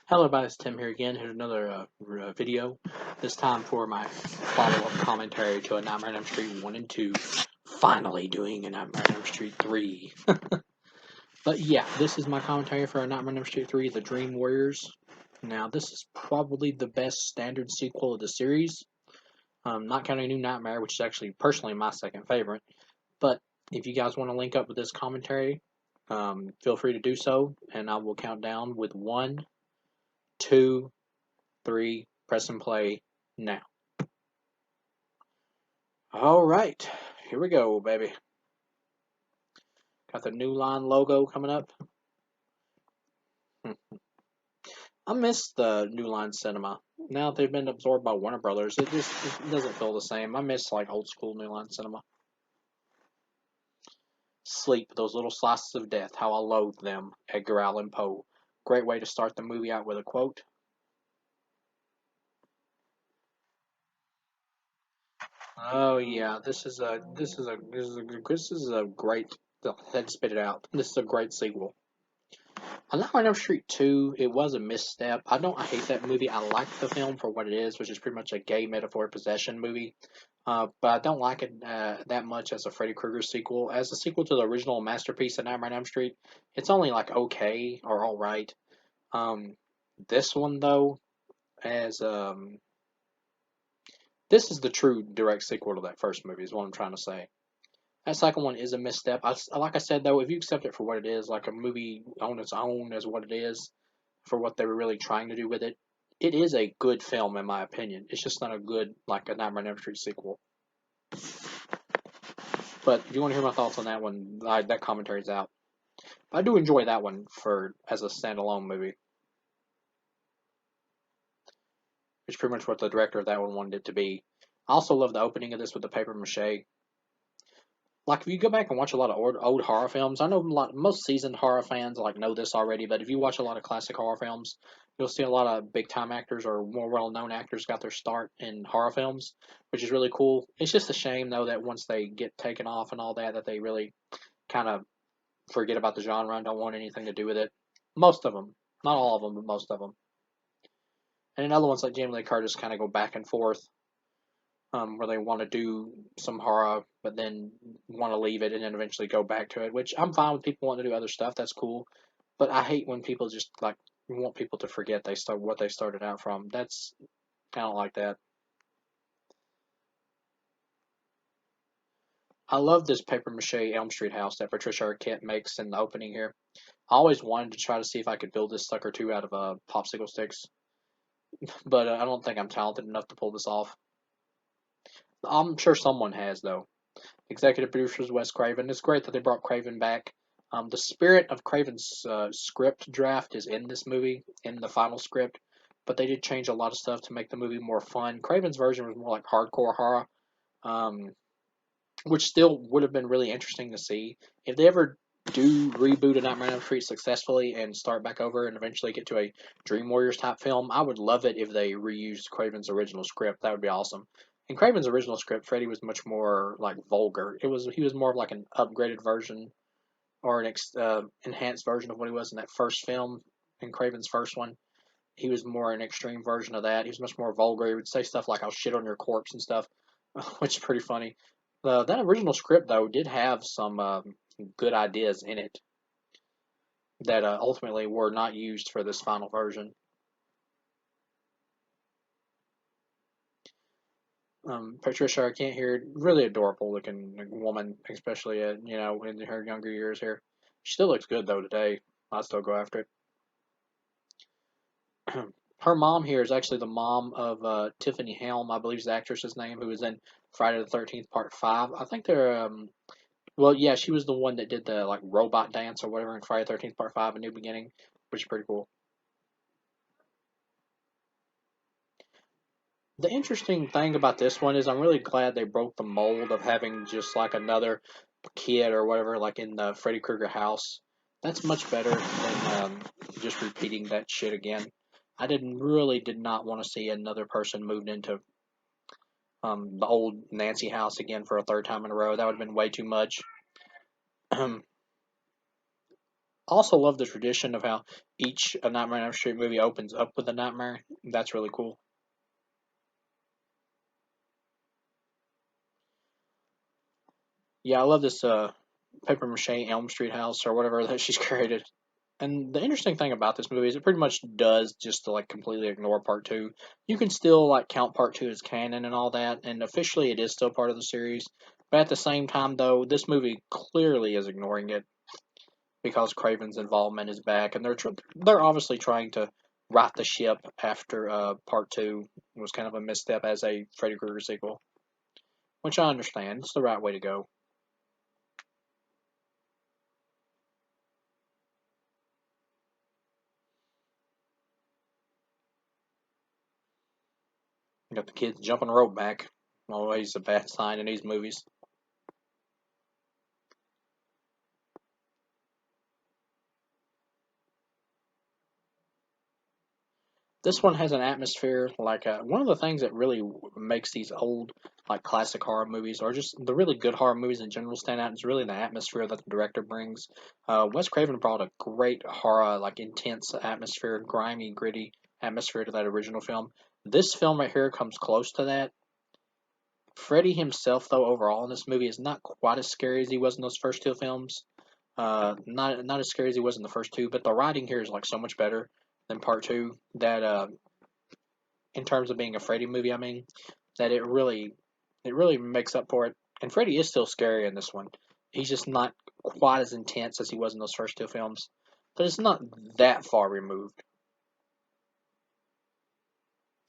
Hello, everybody. It's Tim here again. Here's another video. This time for my follow-up commentary to A Nightmare on Elm Street 1 and 2. Finally doing A Nightmare on Elm Street 3. But yeah, this is my commentary for A Nightmare on Elm Street 3, The Dream Warriors. Now, this is probably the best standard sequel of the series. Not counting New Nightmare, which is actually personally my second favorite. But if you guys want to link up with this commentary, feel free to do so, and I will count down with 1, 2, 3, press and play now. All right, here we go, baby. Got the New Line logo coming up. I miss the New Line cinema. Now that they've been absorbed by Warner Brothers, it doesn't feel the same. I miss like old school New Line cinema. Sleep, those little slices of death, how I loathe them. Edgar Allan Poe. Great way to start the movie out with a quote. Oh yeah, this is a great. Let's spit it out. This is a great sequel. On Nightmare on Elm Street 2, it was a misstep. I hate that movie. I like the film for what it is, which is pretty much a gay metaphor possession movie. But I don't like it that much as a Freddy Krueger sequel. As a sequel to the original masterpiece of Nightmare on Elm Street, it's only like okay or all right. Um, this one though, as this is the true direct sequel to that first movie. Is what I'm trying to say. That second one is a misstep. Like I said though, if you accept it for what it is, like a movie on its own as what it is, for what they were really trying to do with it, it is a good film in my opinion. It's just not a good like a Nightmare on Elm Street sequel. But if you want to hear my thoughts on that one, that commentary's out. But I do enjoy that one for as a standalone movie. It's pretty much what the director of that one wanted it to be. I also love the opening of this with the paper mache. Like if you go back and watch a lot of old horror films, I know most seasoned horror fans like know this already, but if you watch a lot of classic horror films, you'll see a lot of big time actors or more well known actors got their start in horror films, which is really cool. It's just a shame though that once they get taken off and all that, that they really kind of forget about the genre and don't want anything to do with it. Most of them, not all of them, but most of them. And in other ones like Jamie Lee Curtis kind of go back and forth, where they want to do some horror, but then want to leave it and then eventually go back to it. Which I'm fine with people wanting to do other stuff. That's cool. But I hate when people just like want people to forget they start what they started out from. That's I don't like that. I love this paper mache Elm Street house that Patricia Arquette makes in the opening here. I always wanted to try to see if I could build this sucker too out of popsicle sticks, but I don't think I'm talented enough to pull this off. I'm sure someone has though. Executive producers Wes Craven. It's great that they brought Craven back. The spirit of Craven's script draft is in this movie, in the final script, but they did change a lot of stuff to make the movie more fun. Craven's version was more like hardcore horror, um, which still would have been really interesting to see. If they ever do reboot a Nightmare on Elm Street successfully and start back over and eventually get to a Dream Warriors type film, I would love it if they reused Craven's original script. That would be awesome. In Craven's original script, Freddy was much more like vulgar. He was more of like an upgraded version or an enhanced version of what he was in that first film. In Craven's first one, he was more an extreme version of that. He was much more vulgar. He would say stuff like "I'll shit on your corpse" and stuff, which is pretty funny. That original script though did have some good ideas in it that ultimately were not used for this final version. Patricia Arquette here, really adorable looking woman, especially in her younger years here. She still looks good though today. I still go after it. Her mom here is actually the mom of Tiffany Helm, I believe is the actress's name, who was in Friday the 13th Part 5. I think they're well, yeah, she was the one that did the like robot dance or whatever in Friday the 13th Part 5, A New Beginning, which is pretty cool. The interesting thing about this one is I'm really glad they broke the mold of having just like another kid or whatever, like in the Freddy Krueger house. That's much better than just repeating that shit again. I did not want to see another person moved into the old Nancy house again for a third time in a row. That would have been way too much. Also love the tradition of how each A Nightmare on Elm Street movie opens up with a nightmare. That's really cool. Yeah, I love this paper mache Elm Street house or whatever that she's created. And the interesting thing about this movie is it pretty much does just to like completely ignore part two. You can still like count part two as canon and all that, and officially it is still part of the series. But at the same time, though, this movie clearly is ignoring it because Craven's involvement is back, and they're obviously trying to right the ship after part two was kind of a misstep as a Freddy Krueger sequel, which I understand. It's the right way to go. You got the kids jumping rope back. Always a bad sign in these movies. This one has an atmosphere like one of the things that really makes these old like classic horror movies or just the really good horror movies in general stand out is really the atmosphere that the director brings. Wes Craven brought a great horror, like intense atmosphere, grimy, gritty atmosphere to that original film. This film right here comes close to that. Freddy himself, though, overall in this movie is not quite as scary as he was in those first two films. Not as scary as he was in the first two, but the writing here is like so much better than part two that in terms of being a Freddy movie, I mean, that it really makes up for it. And Freddy is still scary in this one. He's just not quite as intense as he was in those first two films, but it's not that far removed.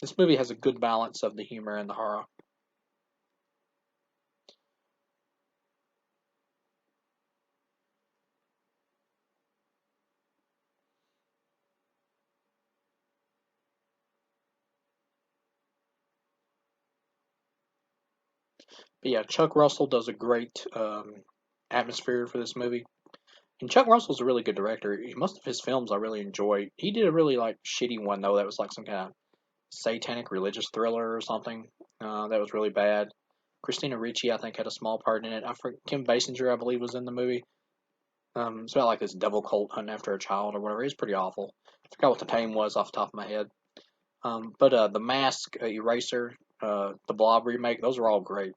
This movie has a good balance of the humor and the horror. But yeah, Chuck Russell does a great atmosphere for this movie. And Chuck Russell's a really good director. Most of his films I really enjoy. He did a really like shitty one though that was like some kind of satanic religious thriller or something. That was really bad. Christina Ricci, I think, had a small part in it. Kim Basinger, I believe, was in the movie. It's about like this devil cult hunting after a child or whatever. It's pretty awful. I forgot what the name was off the top of my head. But The Mask, Eraser, the Blob remake, those are all great.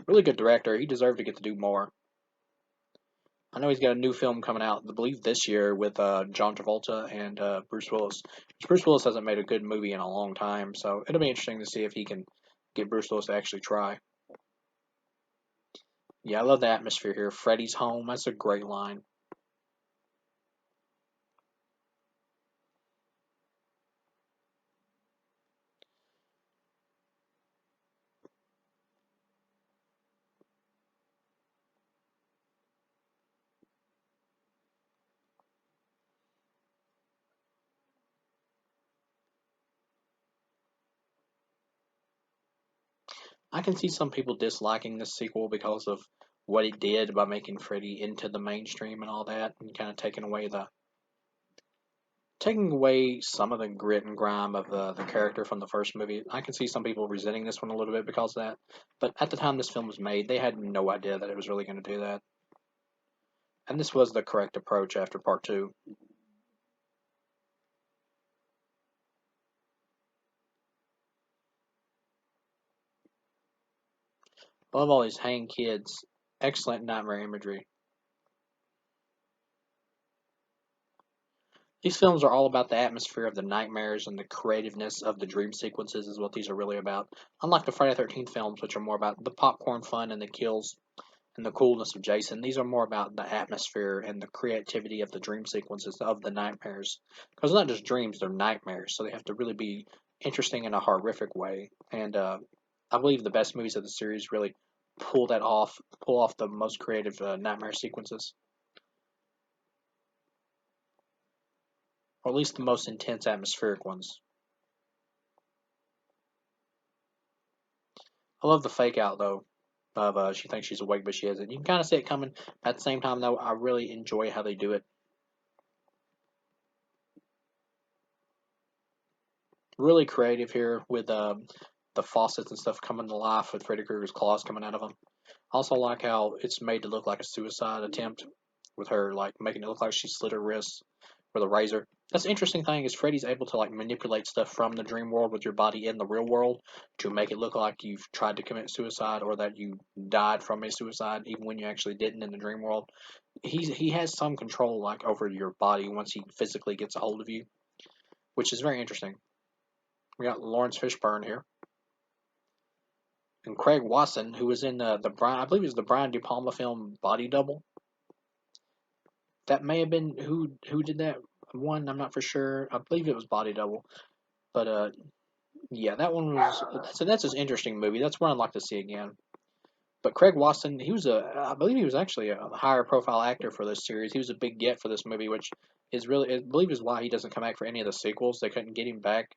Really good director. He deserved to get to do more. I know he's got a new film coming out, I believe, this year with John Travolta and Bruce Willis. Bruce Willis hasn't made a good movie in a long time, so it'll be interesting to see if he can get Bruce Willis to actually try. Yeah, I love the atmosphere here. Freddy's home. That's a great line. I can see some people disliking this sequel because of what it did by making Freddy into the mainstream and all that, and kind of taking away some of the grit and grime of the character from the first movie. I can see some people resenting this one a little bit because of that. But at the time this film was made, they had no idea that it was really going to do that. And this was the correct approach after part two. Above all, these hang kids, excellent nightmare imagery. These films are all about the atmosphere of the nightmares and the creativeness of the dream sequences, is what these are really about. Unlike the Friday the 13th films, which are more about the popcorn fun and the kills and the coolness of Jason, these are more about the atmosphere and the creativity of the dream sequences of the nightmares. Because they're not just dreams, they're nightmares, so they have to really be interesting in a horrific way. And I believe the best movies of the series really pull off the most creative nightmare sequences, or at least the most intense atmospheric ones. I love the fake out though. Of she thinks she's awake, but she isn't. You can kind of see it coming. At the same time, though, I really enjoy how they do it. Really creative here with the faucets and stuff coming to life with Freddy Krueger's claws coming out of them. Also like how it's made to look like a suicide attempt with her like making it look like she slit her wrists with a razor. That's the interesting thing is Freddy's able to like manipulate stuff from the dream world with your body in the real world to make it look like you've tried to commit suicide or that you died from a suicide even when you actually didn't in the dream world. He has some control like over your body once he physically gets a hold of you, which is very interesting. We got Lawrence Fishburne here. And Craig Wasson, who was in the Brian, I believe it was the Brian De Palma film Body Double. That may have been who did that one. I'm not for sure. I believe it was Body Double, but yeah, that one was. So that's an interesting movie. That's one I'd like to see again. But Craig Wasson, I believe he was actually a higher profile actor for this series. He was a big get for this movie, which is really, I believe, is why he doesn't come back for any of the sequels. They couldn't get him back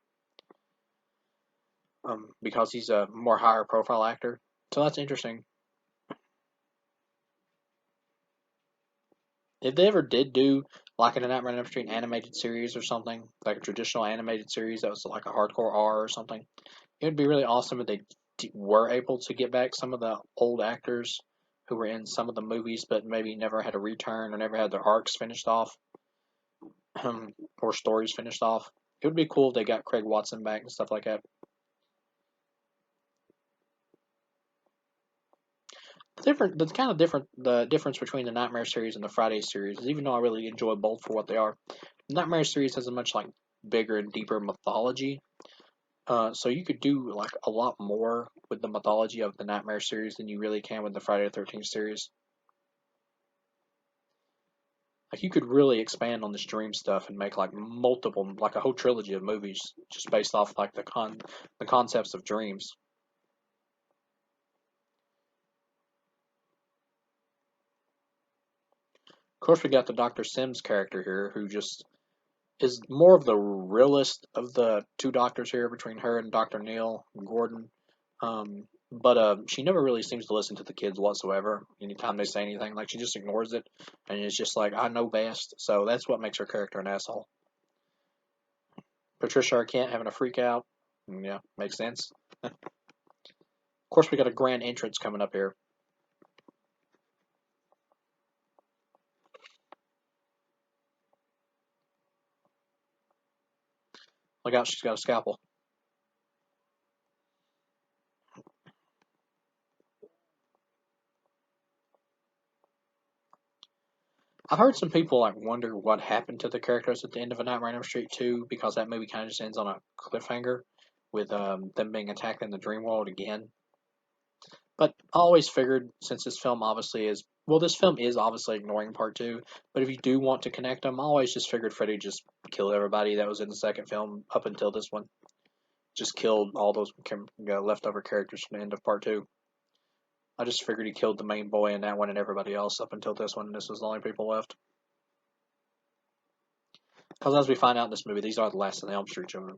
because he's a more higher profile actor. So that's interesting. If they ever did do like an Nightmare on Elm Street animated series or something, like a traditional animated series that was like a hardcore R or something, it would be really awesome if they were able to get back some of the old actors who were in some of the movies, but maybe never had a return or never had their arcs finished off or stories finished off. It would be cool if they got Craig Watson back and stuff like that. The difference between the Nightmare series and the Friday series is even though I really enjoy both for what they are, the Nightmare series has a much like bigger and deeper mythology. So you could do like a lot more with the mythology of the Nightmare series than you really can with the Friday the 13th series. Like you could really expand on this dream stuff and make like multiple, like a whole trilogy of movies just based off like the concepts of dreams. Of course, we got the Doctor Sims character here, who just is more of the realist of the two doctors here between her and Doctor Neil Gordon. But she never really seems to listen to the kids whatsoever. Anytime they say anything, like she just ignores it, and it's just like I know best. So that's what makes her character an asshole. Patricia Arquette having a freak out, yeah, makes sense. Of course, we got a grand entrance coming up here. Look out, she's got a scalpel. I've heard some people like wonder what happened to the characters at the end of A Nightmare on Elm Street 2 because that movie kind of just ends on a cliffhanger with them being attacked in the dream world again. But I always figured since this film obviously is well, this film is obviously ignoring part two. But if you do want to connect them, I always just figured Freddy just killed everybody that was in the second film up until this one. Just killed all those leftover characters from the end of part two. I just figured he killed the main boy in that one and everybody else up until this one. And this was the only people left. Because as we find out in this movie, these are the last of the Elm Street children.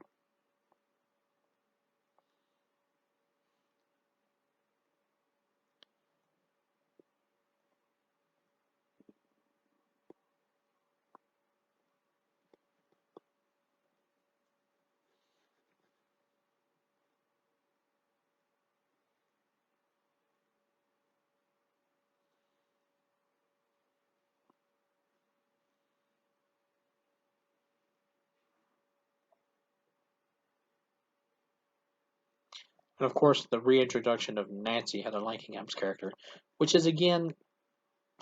And of course, the reintroduction of Nancy Heather Lankingham's character, which is again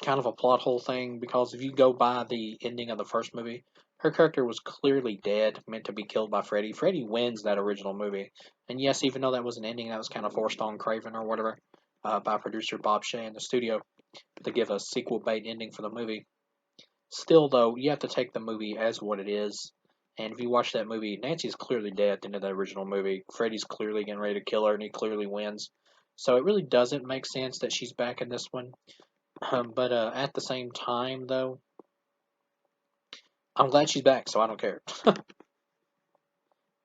kind of a plot hole thing because if you go by the ending of the first movie, her character was clearly dead, meant to be killed by Freddy. Freddy wins that original movie. And yes, even though that was an ending that was kind of forced on Craven or whatever by producer Bob Shea in the studio to give a sequel bait ending for the movie, still, though, you have to take the movie as what it is. And if you watch that movie, Nancy's clearly dead at the end of the original movie. Freddy's clearly getting ready to kill her, and he clearly wins. So it really doesn't make sense that she's back in this one. But at the same time, though, I'm glad she's back, so I don't care.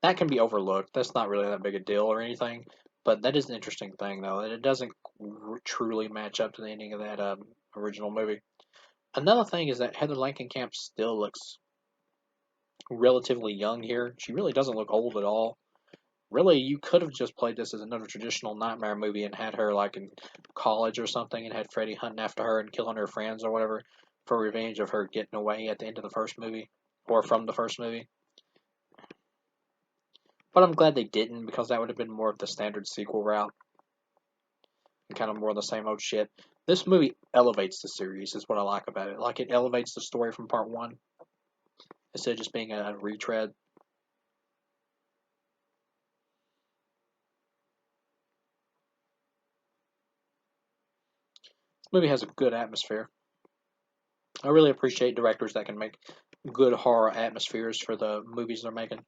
That can be overlooked. That's not really that big a deal or anything. But that is an interesting thing, though, that it doesn't truly match up to the ending of that original movie. Another thing is that Heather Langenkamp still looks relatively young here. She really doesn't look old at all. Really, you could have just played this as another traditional nightmare movie and had her like in college or something and had Freddy hunting after her and killing her friends or whatever for revenge of her getting away at the end of the first movie, or from the first movie. But I'm glad they didn't, because that would have been more of the standard sequel route, and kind of more of the same old shit. This movie elevates the series, is what I like about it. Like, it elevates the story from part one, instead of just being a retread. This movie has a good atmosphere. I really appreciate directors that can make good horror atmospheres for the movies they're making.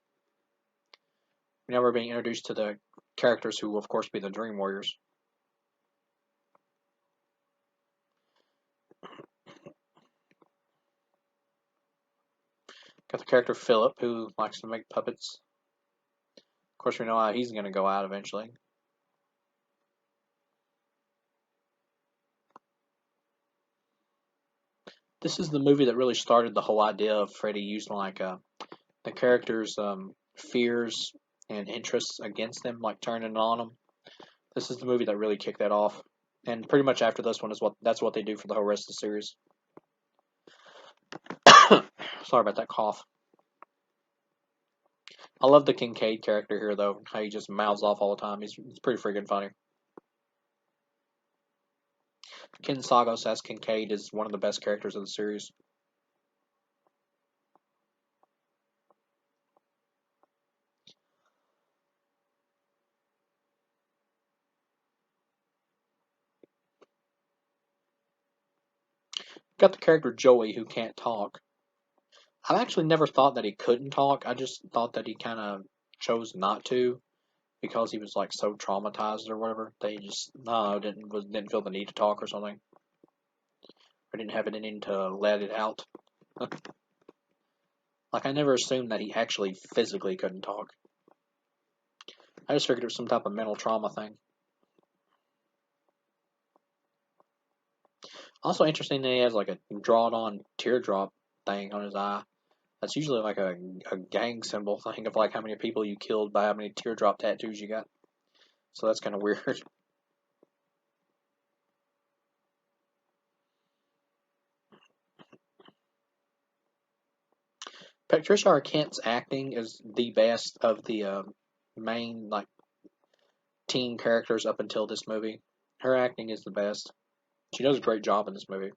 Now we're being introduced to the characters who will, of course, be the Dream Warriors. Got the character Philip, who likes to make puppets. Of course, we know how he's going to go out eventually. This is the movie that really started the whole idea of Freddy using like the characters' fears and interests against them, like turning on them. This is the movie that really kicked that off, and pretty much after this one is that's what they do for the whole rest of the series. Sorry about that cough. I love the Kincaid character here, though. How he just mouths off all the time. He's pretty freaking funny. Ken Sagos as Kincaid is one of the best characters of the series. Got the character Joey, who can't talk. I've actually never thought that he couldn't talk. I just thought that he kind of chose not to, because he was like so traumatized or whatever. They just no didn't feel the need to talk or something. Or didn't have it in him to let it out. Like, I never assumed that he actually physically couldn't talk. I just figured it was some type of mental trauma thing. Also interesting that he has like a drawn on teardrop thing on his eye. That's usually like a gang symbol thing of like how many people you killed by how many teardrop tattoos you got. So that's kind of weird. Patricia Arquette's acting is the best of the main like teen characters up until this movie. Her acting is the best. She does a great job in this movie.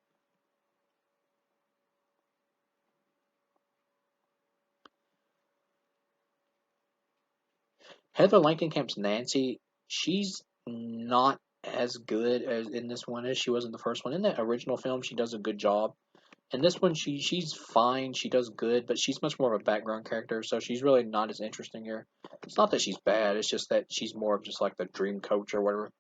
Heather Langenkamp's Nancy, she's not as good as in this one as she was in the first one. In that original film, she does a good job. In this one, she's fine. She does good, but she's much more of a background character, so she's really not as interesting here. It's not that she's bad. It's just that she's more of just like the dream coach or whatever.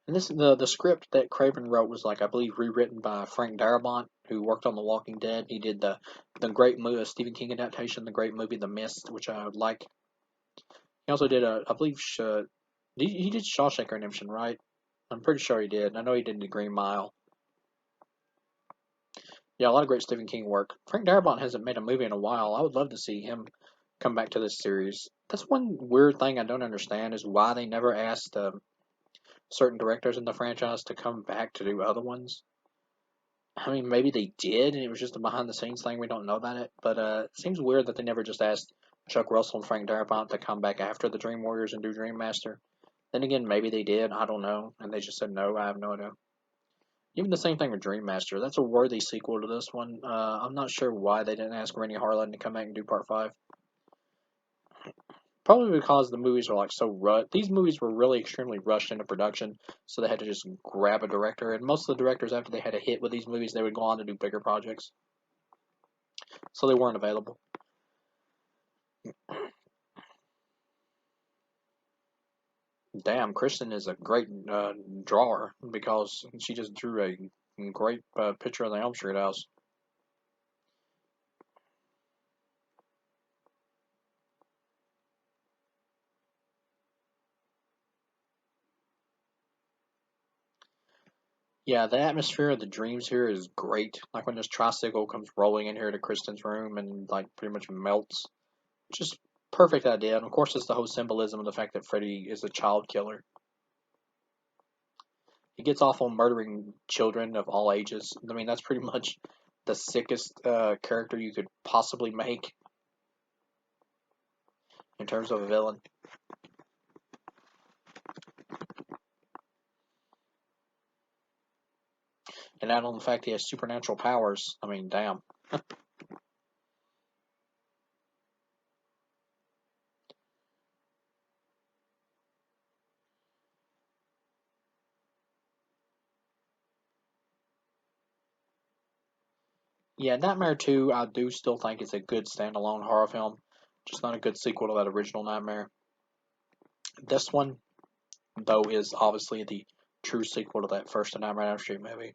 And this the script that Craven wrote was like, I believe, rewritten by Frank Darabont, who worked on The Walking Dead. He did the great movie, Stephen King adaptation, the great movie The Mist, which I like. He also did I believe, he did Shawshank Redemption, right? I'm pretty sure he did. I know he did The Green Mile. Yeah, a lot of great Stephen King work. Frank Darabont hasn't made a movie in a while. I would love to see him come back to this series. That's one weird thing I don't understand, is why they never asked certain directors in the franchise to come back to do other ones. I mean, maybe they did, and it was just a behind the scenes thing. We don't know about it, but it seems weird that they never just asked Chuck Russell and Frank Darabont to come back after the Dream Warriors and do Dream Master. Then again, maybe they did. I don't know, and they just said no. I have no idea. Even the same thing with Dream Master. That's a worthy sequel to this one. I'm not sure why they didn't ask Rennie Harlan to come back and do Part Five. Probably because the movies are like so rushed. These movies were really extremely rushed into production, so they had to just grab a director. And most of the directors, after they had a hit with these movies, they would go on to do bigger projects, so they weren't available. Damn, Kristen is a great drawer, because she just drew a great picture of the Elm Street house. Yeah, the atmosphere of the dreams here is great. Like when this tricycle comes rolling in here to Kristen's room and like pretty much melts. Just perfect idea. And of course, it's the whole symbolism of the fact that Freddy is a child killer. He gets off on murdering children of all ages. I mean, that's pretty much the sickest character you could possibly make in terms of a villain. And add on the fact he has supernatural powers. I mean, damn. Yeah, Nightmare 2, I do still think is a good standalone horror film. Just not a good sequel to that original Nightmare. This one, though, is obviously the true sequel to that first Nightmare on Elm Street movie.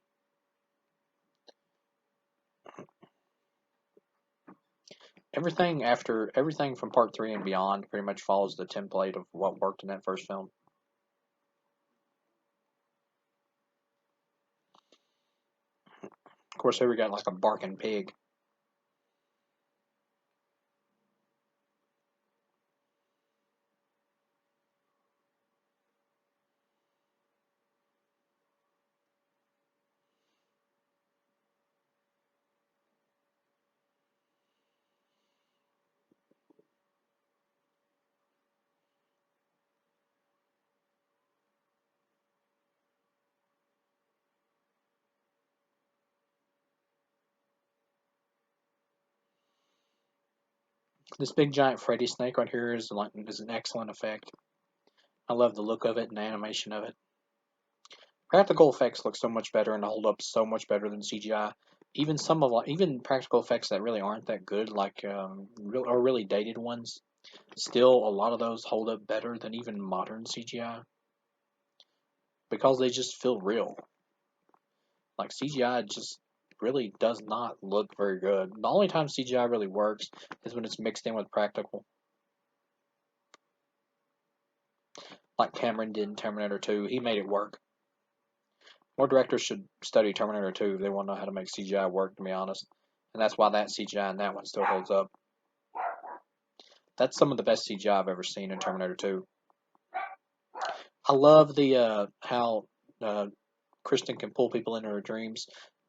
Everything from part three and beyond pretty much follows the template of what worked in that first film. Of course, here we got like a barking pig. This big giant Freddy snake right here is an excellent effect. I love the look of it and the animation of it. Practical effects look so much better and hold up so much better than CGI. Even practical effects that really aren't that good, like or really dated ones, still a lot of those hold up better than even modern CGI because they just feel real. Like CGI just really does not look very good. The only time CGI really works is when it's mixed in with practical, like Cameron did in Terminator 2. He made it work. More directors should study Terminator 2 if they want to know how to make CGI work, to be honest. And that's why that CGI in that one still holds up. That's some of the best CGI I've ever seen in Terminator 2. I love the how uh, Kristen can pull people into her dreams.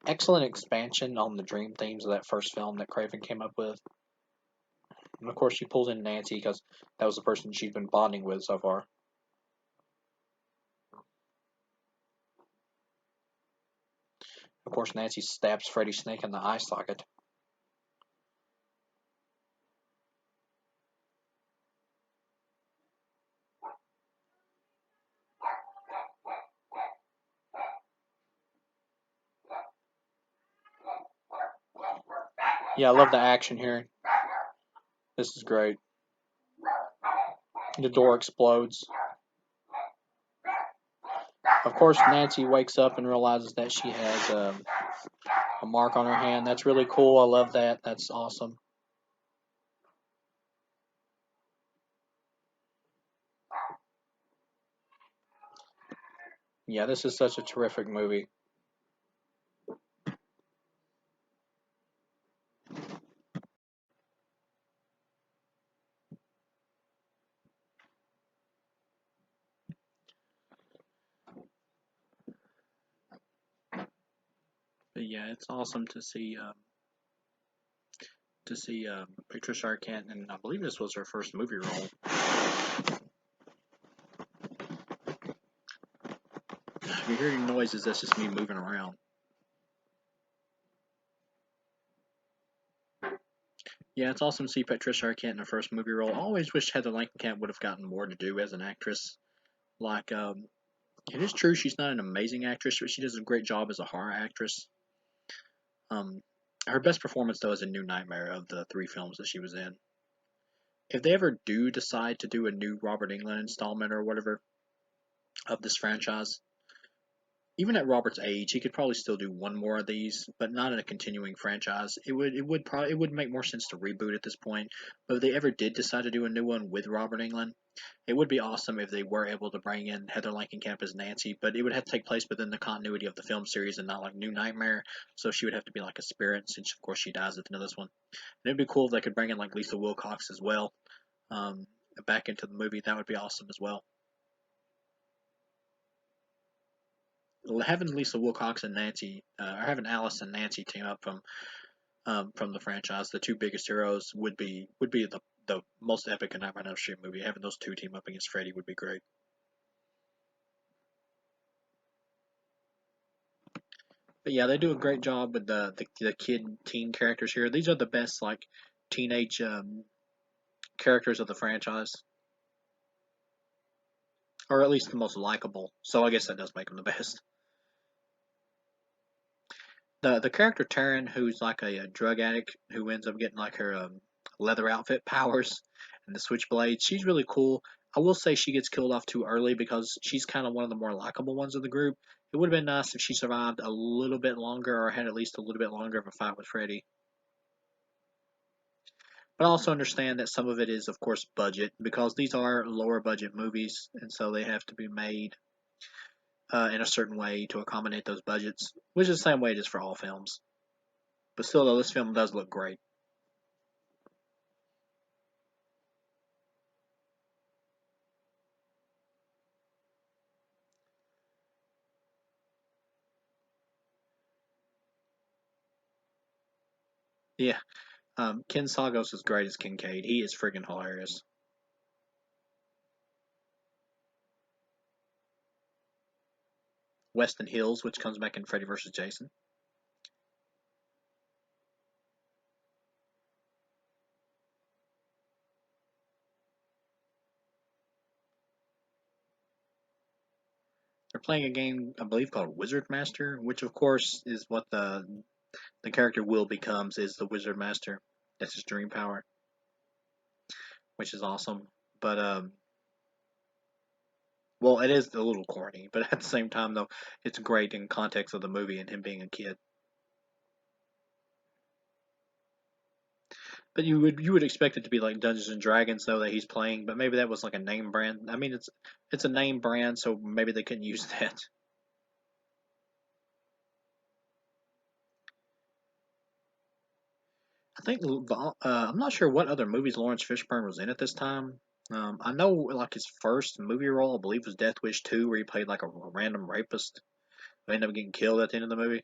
Excellent expansion on the dream themes of that first film that Craven came up with. And of course, she pulls in Nancy because that was the person she's been bonding with so far. Of course, Nancy stabs Freddy Snake in the eye socket. Yeah, I love the action here. This is great. The door explodes. Of course, Nancy wakes up and realizes that she has a mark on her hand. That's really cool. I love that. That's awesome. Yeah, this is such a terrific movie. But yeah, it's awesome to see Patricia Arquette, and I believe this was her first movie role. If you hear any noises, that's just me moving around. Yeah, it's awesome to see Patricia Arquette in her first movie role. I always wish Heather Langenkamp would have gotten more to do as an actress. Like, it is true she's not an amazing actress, but she does a great job as a horror actress. Um, her best performance though is in New Nightmare of the three films that she was in. If they ever do decide to do a new Robert Englund installment or whatever of this franchise, Even at Robert's age, he could probably still do one more of these, but not in a continuing franchise. It would make more sense to reboot at this point. But if they ever did decide to do a new one with Robert Englund, it would be awesome if they were able to bring in Heather Langenkamp as Nancy, but it would have to take place within the continuity of the film series and not like New Nightmare. So she would have to be like a spirit, since of course she dies at the end of this one. And it'd be cool if they could bring in like Lisa Wilcox as well, um, back into the movie. That would be awesome as well. Having Lisa Wilcox and Nancy, or having Alice and Nancy team up from the franchise, the two biggest heroes would be the most epic in Nightmare on Elm Street movie. Having those two team up against Freddy would be great. But yeah, they do a great job with the kid teen characters here. These are the best like teenage characters of the franchise, or at least the most likable. So I guess that does make them the best. The character Taryn, who's like a drug addict who ends up getting like her leather outfit powers and the switchblade. She's really cool. I will say she gets killed off too early because she's kind of one of the more likable ones of the group. It would have been nice if she survived a little bit longer or had at least a little bit longer of a fight with Freddy. But I also understand that some of it is, of course, budget because these are lower budget movies, and so they have to be made in a certain way to accommodate those budgets, which is the same way it is for all films. But still, though, this film does look great. Yeah, Ken Sagos is great as Kincaid. He is friggin' hilarious. Weston Hills, which comes back in Freddy vs. Jason. They're playing a game, I believe, called Wizard Master, which of course is what the character Will becomes is the Wizard Master. That's his dream power, which is awesome. But well, it is a little corny, but at the same time, though, it's great in context of the movie and him being a kid. But you would expect it to be like Dungeons and Dragons, though, that he's playing. But maybe that was like a name brand. I mean, it's a name brand, so maybe they couldn't use that. I think I'm not sure what other movies Lawrence Fishburne was in at this time. I know like his first movie role, I believe, was Death Wish 2, where he played like a random rapist who ended up getting killed at the end of the movie.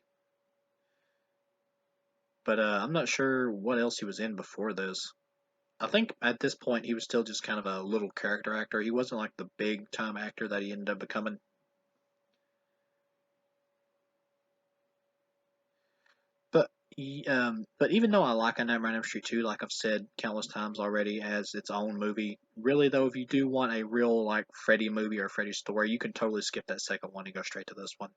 But I'm not sure what else he was in before this. I think at this point he was still just kind of a little character actor. He wasn't like the big time actor that he ended up becoming. But but even though I like A Nightmare on Elm Street 2, like I've said countless times already, as its own movie, really though, if you do want a real like Freddy movie or Freddy story, you can totally skip that second one and go straight to this one.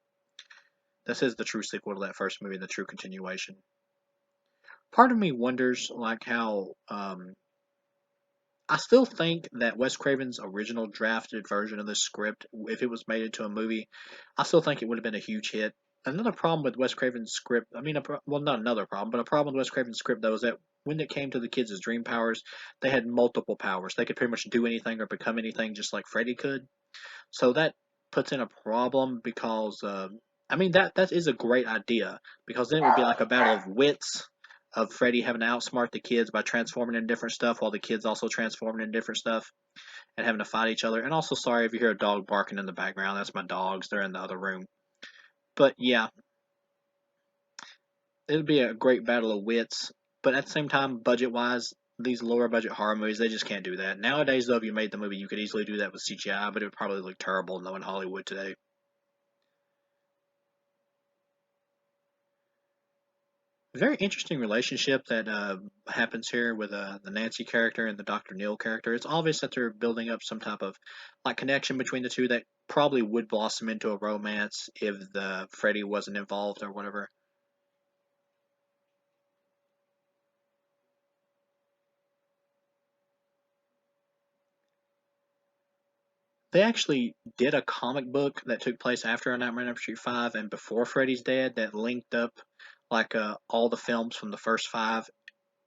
This is the true sequel to that first movie, the true continuation. Part of me wonders like how I still think that Wes Craven's original drafted version of this script, if it was made into a movie, I still think it would have been a huge hit. Another problem with Wes Craven's script, I mean, well, not another problem, but a problem with Wes Craven's script, though, is that when it came to the kids' dream powers, they had multiple powers. They could pretty much do anything or become anything just like Freddy could. So that puts in a problem because, I mean, that is a great idea because then it would be like a battle of wits of Freddy having to outsmart the kids by transforming into different stuff while the kids also transforming into different stuff and having to fight each other. And also, sorry if you hear a dog barking in the background. That's my dogs. They're in the other room. But yeah, it would be a great battle of wits. But at the same time, budget wise, these lower budget horror movies, they just can't do that. Nowadays, though, if you made the movie, you could easily do that with CGI, but it would probably look terrible knowing Hollywood today. Very interesting relationship that happens here with the Nancy character and the Dr. Neil character. It's obvious that they're building up some type of like connection between the two that probably would blossom into a romance if the Freddy wasn't involved or whatever. They actually did a comic book that took place after A Nightmare on Elm Street 5 and before Freddy's Dead that linked up like all the films from the first five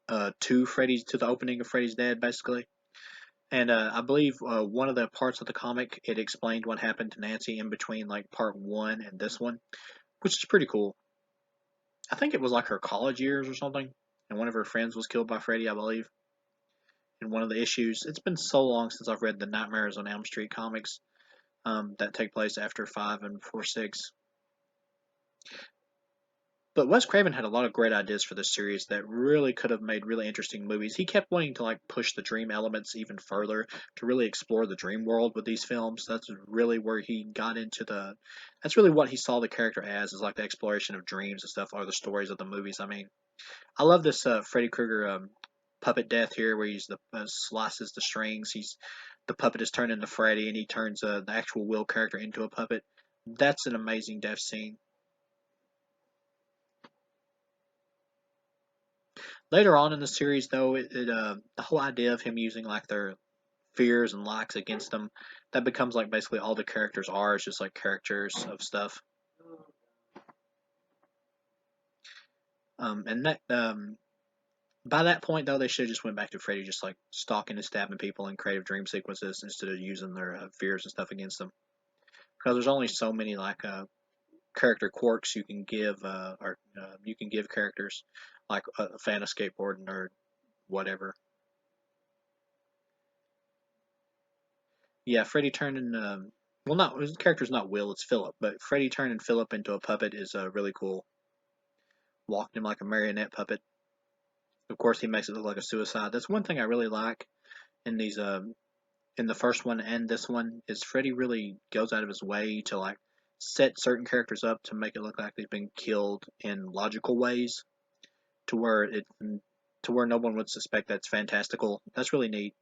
to the opening of Freddy's Dead basically. And I believe one of the parts of the comic it explained what happened to Nancy in between like part one and this one, which is pretty cool. I think it was like her college years or something, and one of her friends was killed by Freddy, I believe. And one of the issues, it's been so long since I've read the Nightmares on Elm Street comics that take place after 5 and before 6. But Wes Craven had a lot of great ideas for this series that really could have made really interesting movies. He kept wanting to like push the dream elements even further to really explore the dream world with these films. That's really where he got into the. That's really what he saw the character as, is like the exploration of dreams and stuff, or the stories of the movies. I mean, I love this Freddy Krueger puppet death here, where he's the slices the strings. He's the puppet is turned into Freddy, and he turns the actual Will character into a puppet. That's an amazing death scene. Later on in the series, though, the whole idea of him using like their fears and likes against them, that becomes like basically all the characters are, is just like characters of stuff. And that by that point though, they should have just went back to Freddy just like stalking and stabbing people in creative dream sequences instead of using their fears and stuff against them. Because there's only so many like character quirks you can give, or you can give characters, like a fan of skateboarding or whatever. Yeah, Freddy turning. Well, not his character's not Will, it's Philip. But Freddy turning Philip into a puppet is really cool. Walking him like a marionette puppet. Of course, he makes it look like a suicide. That's one thing I really like in these. In the first one and this one, is Freddy really goes out of his way to like set certain characters up to make it look like they've been killed in logical ways, to where it to where no one would suspect that's fantastical. That's really neat.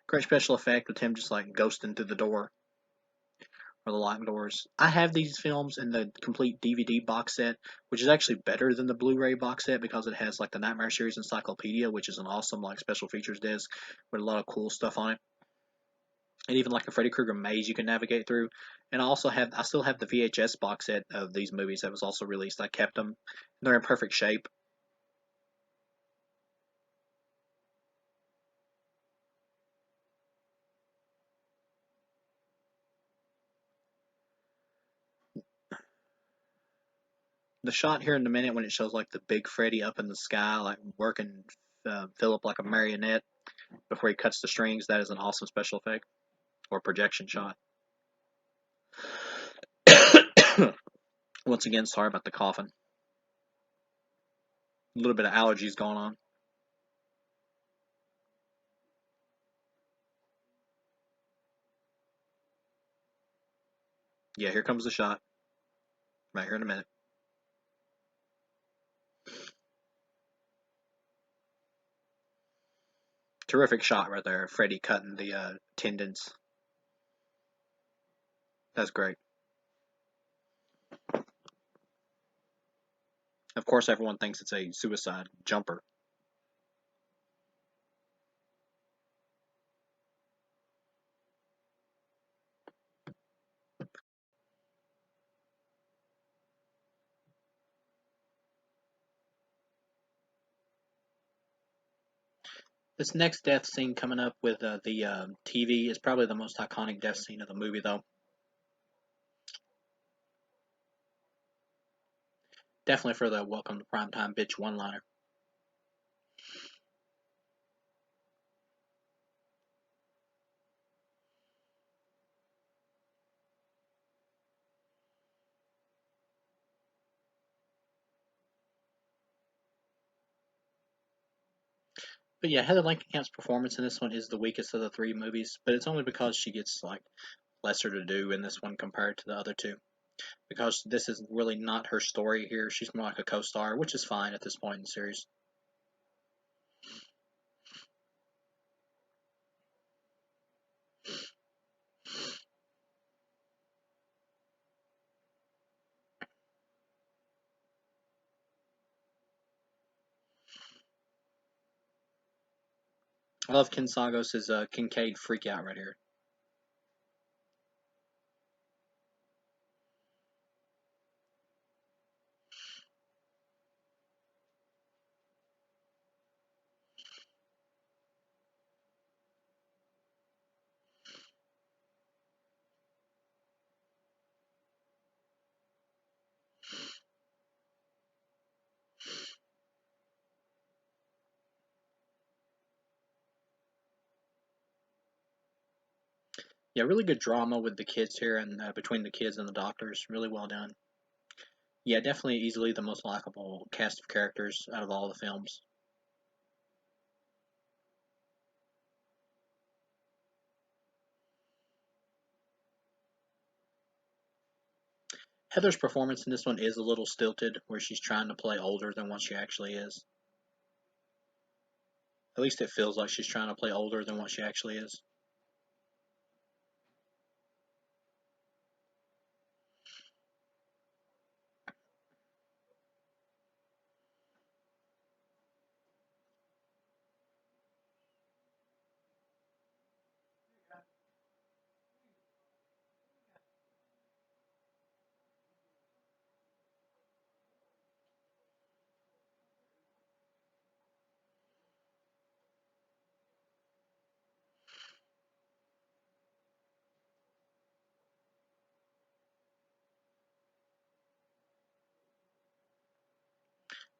Great special effect with him just like ghosting through the door or the locked doors. I have these films in the complete DVD box set, which is actually better than the Blu-ray box set because it has like the Nightmare Series Encyclopedia, which is an awesome like special features disc with a lot of cool stuff on it, and even like a Freddy Krueger maze you can navigate through. And I still have the VHS box set of these movies that was also released. I kept them; they're in perfect shape. The shot here in a minute when it shows like the big Freddy up in the sky, like working Philip like a marionette before he cuts the strings, that is an awesome special effect or projection shot. Once again, sorry about the coughing. A little bit of allergies going on. Yeah, here comes the shot. Right here in a minute. Terrific shot right there. Freddy cutting the tendons. That's great. Of course, everyone thinks it's a suicide jumper. This next death scene coming up with the TV is probably the most iconic death scene of the movie, though. Definitely for the "Welcome to Primetime, Bitch" one-liner. But yeah, Heather Langenkamp's performance in this one is the weakest of the three movies, but it's only because she gets like lesser to do in this one compared to the other two. Because this is really not her story here. She's more like a co-star, which is fine at this point in the series. I love Ken Sagos' Kincaid freak out right here. Yeah, really good drama with the kids here and between the kids and the doctors. Really well done. Yeah, definitely easily the most likable cast of characters out of all the films. Heather's performance in this one is a little stilted, where she's trying to play older than what she actually is. At least it feels like she's trying to play older than what she actually is.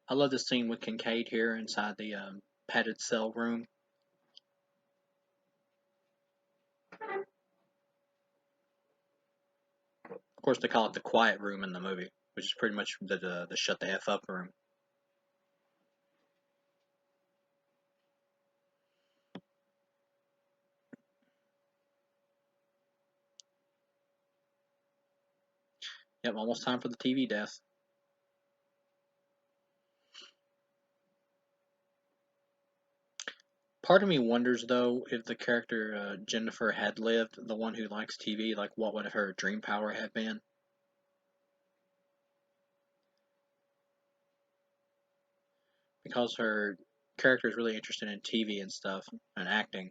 I love this scene with Kincaid here inside the padded cell room. Of course, they call it the quiet room in the movie, which is pretty much the shut the f up room. Yep, almost time for the TV death. Part of me wonders though if the character Jennifer had lived, the one who likes TV, like what would her dream power have been? Because her character is really interested in TV and stuff and acting.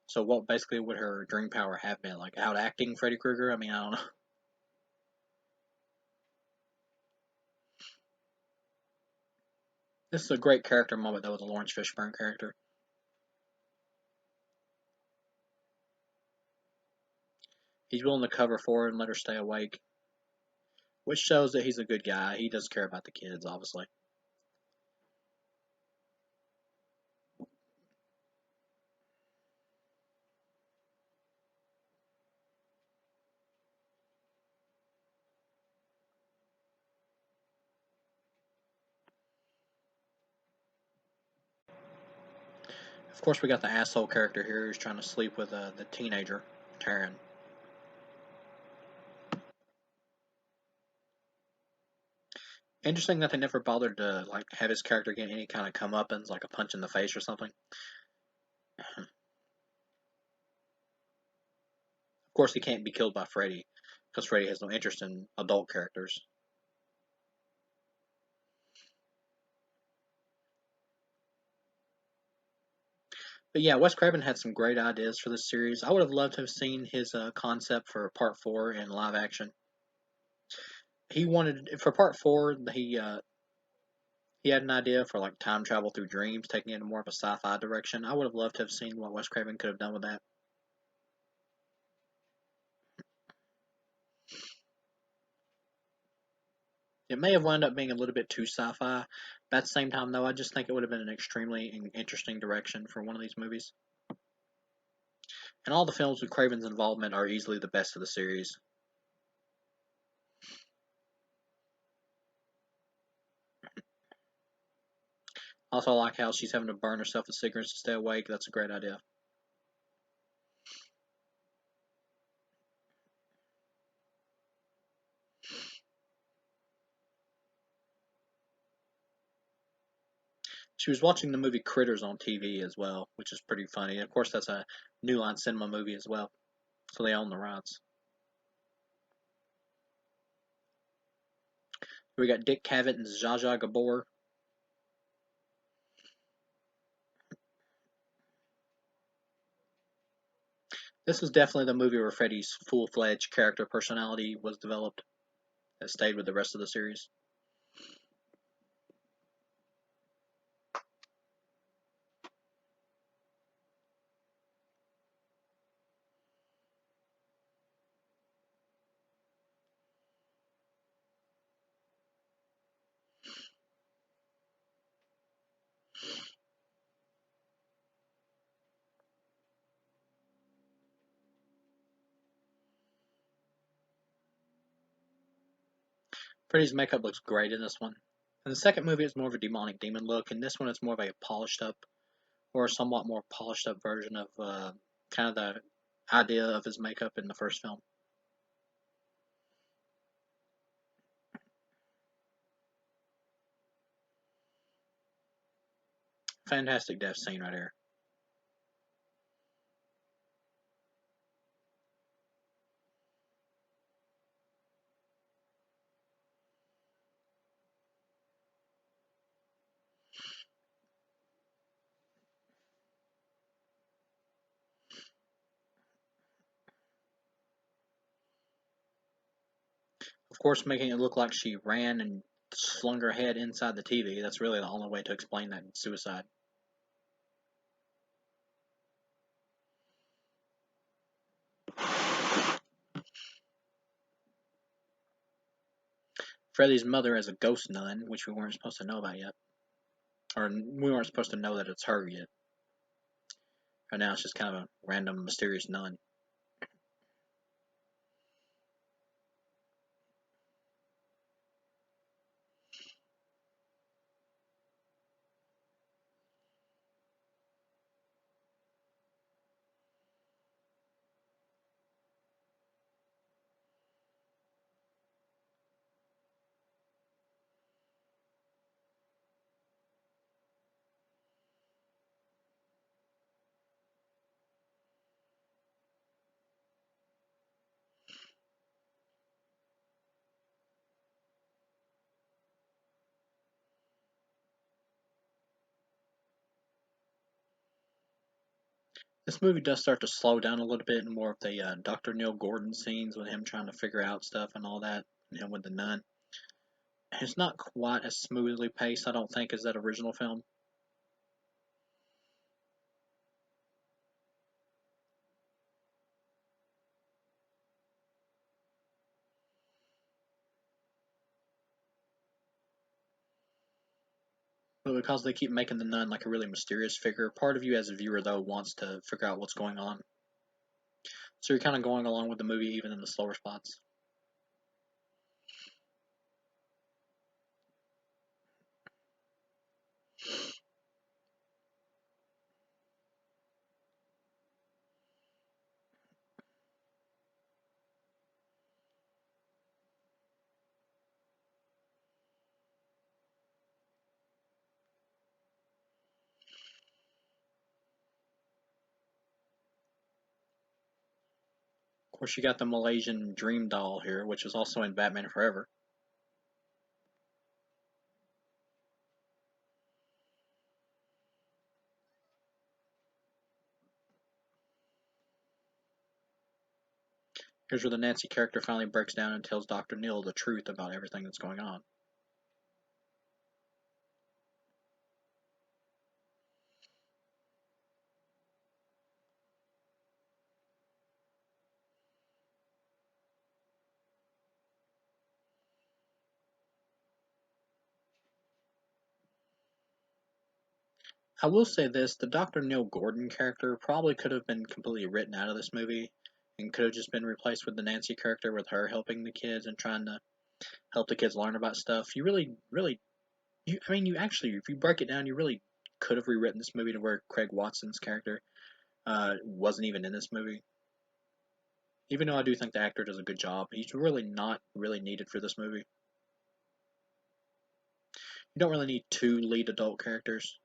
So what basically would her dream power have been? Like out acting Freddy Krueger? I mean, I don't know. This is a great character moment though with the Lawrence Fishburne character. He's willing to cover for her and let her stay awake, which shows that he's a good guy. He does care about the kids, obviously. Of course, we got the asshole character here who's trying to sleep with the teenager, Taryn. Interesting that they never bothered to like have his character get any kind of comeuppance, like a punch in the face or something. Of course, he can't be killed by Freddy because Freddy has no interest in adult characters. But yeah, Wes Craven had some great ideas for this series. I would have loved to have seen his concept for Part Four in live action. He wanted for Part Four. He had an idea for like time travel through dreams, taking it in more of a sci-fi direction. I would have loved to have seen what Wes Craven could have done with that. It may have wound up being a little bit too sci-fi, but at the same time, though, I just think it would have been an extremely interesting direction for one of these movies. And all the films with Craven's involvement are easily the best of the series. Also, I like how she's having to burn herself with cigarettes to stay awake. That's a great idea. She was watching the movie Critters on TV as well, which is pretty funny. And of course, that's a New Line Cinema movie as well, so they own the rights. We got Dick Cavett and Zsa Zsa Gabor. This was definitely the movie where Freddy's full-fledged character personality was developed. That stayed with the rest of the series. Freddy's makeup looks great in this one. In the second movie, it's more of a demonic demon look, and this one it's more of a polished up, or a somewhat more polished up version of kind of the idea of his makeup in the first film. Fantastic death scene right here. Of course, making it look like she ran and slung her head inside the TV. That's really the only way to explain that suicide. Freddy's mother is a ghost nun, which we weren't supposed to know about yet. Or we weren't supposed to know that it's her yet. Right now, it's just kind of a random, mysterious nun. This movie does start to slow down a little bit, and more of the Dr. Neil Gordon scenes with him trying to figure out stuff and all that, and him with the nun. It's not quite as smoothly paced, I don't think, as that original film. But because they keep making the nun like a really mysterious figure, part of you as a viewer, though, wants to figure out what's going on. So you're kind of going along with the movie even in the slower spots. Of course, you got the Malaysian Dream Doll here, which was also in Batman Forever. Here's where the Nancy character finally breaks down and tells Dr. Neil the truth about everything that's going on. I will say this, the Dr. Neil Gordon character probably could have been completely written out of this movie and could have just been replaced with the Nancy character with her helping the kids and trying to help the kids learn about stuff. You really, I mean, you actually, if you break it down, you really could have rewritten this movie to where Craig Watson's character wasn't even in this movie. Even though I do think the actor does a good job, he's really not really needed for this movie. You don't really need two lead adult characters.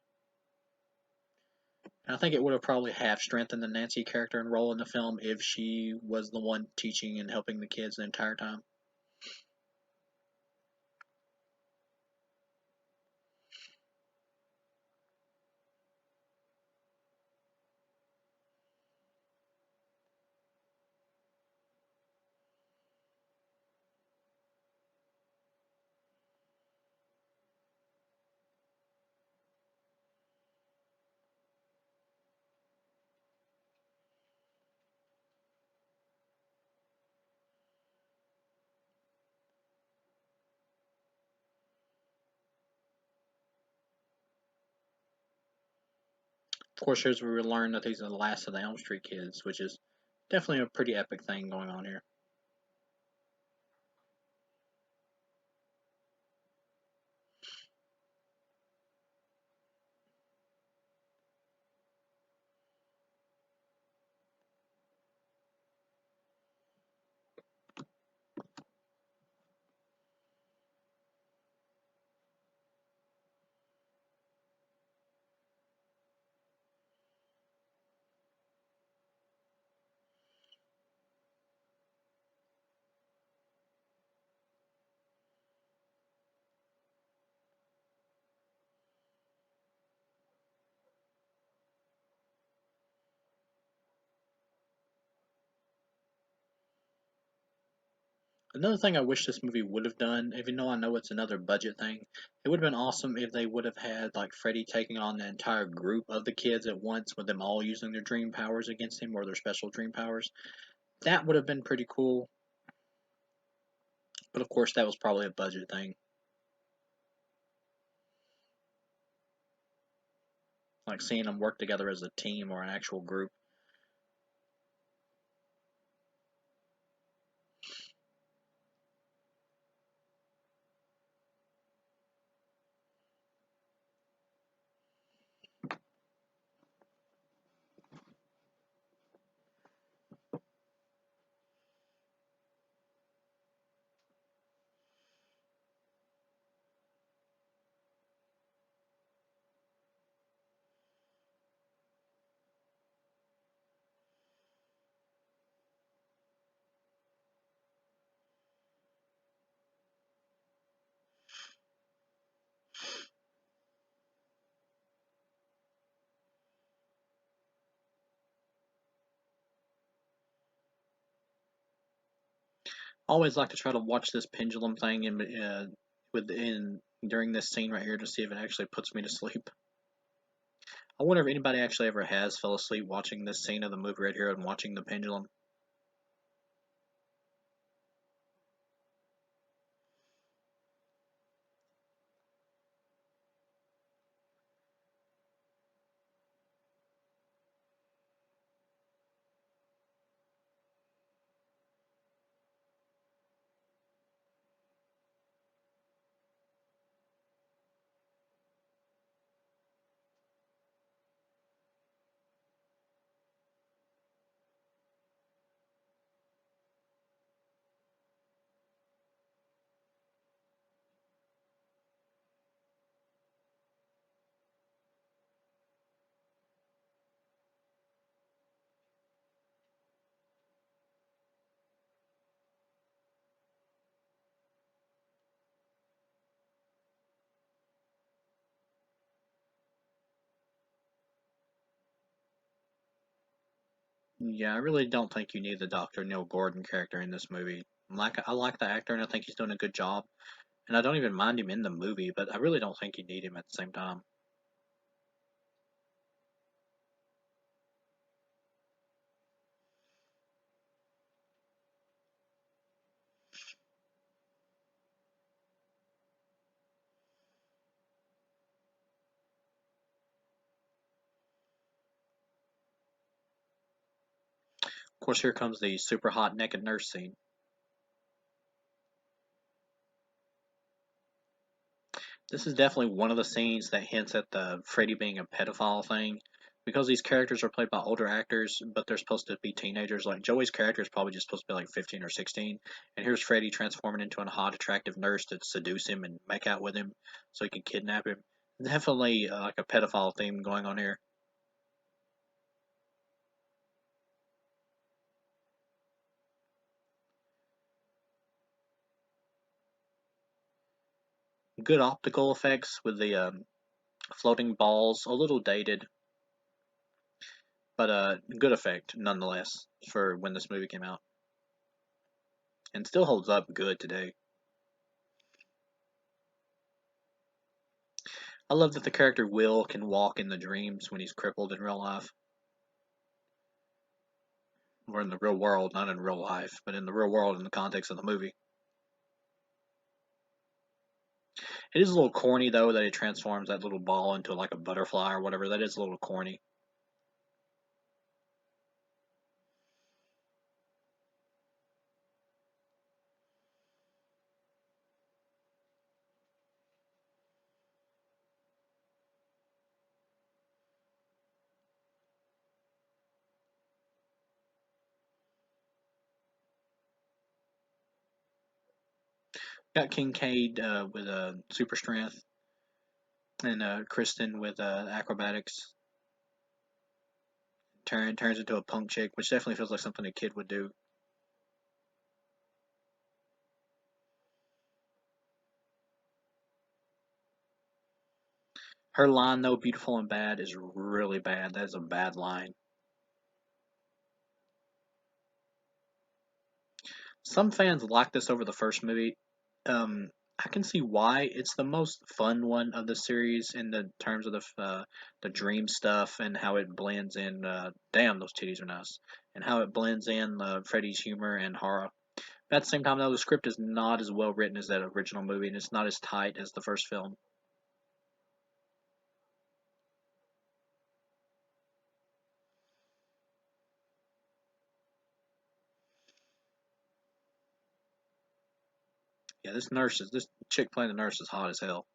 And I think it would have probably half strengthened the Nancy character and role in the film if she was the one teaching and helping the kids the entire time. Of course, here's where we learn that these are the last of the Elm Street kids, which is definitely a pretty epic thing going on here. Another thing I wish this movie would have done, even though I know it's another budget thing, it would have been awesome if they would have had like Freddy taking on the entire group of the kids at once, with them all using their dream powers against him or their special dream powers. That would have been pretty cool. But of course, that was probably a budget thing. Like seeing them work together as a team or an actual group. I always like to try to watch this pendulum thing within during this scene right here to see if it actually puts me to sleep. I wonder if anybody actually ever has fell asleep watching this scene of the movie right here and watching the pendulum. Yeah, I really don't think you need the Dr. Neil Gordon character in this movie. I like the actor and I think he's doing a good job. And I don't even mind him in the movie, but I really don't think you need him at the same time. Of course, here comes the super hot naked nurse scene. This is definitely one of the scenes that hints at the Freddy being a pedophile thing. Because these characters are played by older actors, but they're supposed to be teenagers. Like Joey's character is probably just supposed to be like 15 or 16. And here's Freddy transforming into a hot, attractive nurse to seduce him and make out with him so he can kidnap him. Definitely like a pedophile theme going on here. Good optical effects with the floating balls, a little dated, but good effect nonetheless for when this movie came out. And still holds up good today. I love that the character Will can walk in the dreams when he's crippled in real life. Or in the real world, not in real life, but in the real world in the context of the movie. It is a little corny though that he transforms that little ball into like a butterfly or whatever. That is a little corny. Got Kincaid with super strength, and Kristen with acrobatics. Turns into a punk chick, which definitely feels like something a kid would do. Her line though, "beautiful and bad," is really bad. That is a bad line. Some fans like this over the first movie. Um, I can see why. It's the most fun one of the series in the terms of the dream stuff and how it blends in. Damn, those titties are nice, and how it blends in Freddy's humor and horror. But at the same time, though, the script is not as well written as that original movie, and it's not as tight as the first film. Yeah, this chick playing the nurse is hot as hell.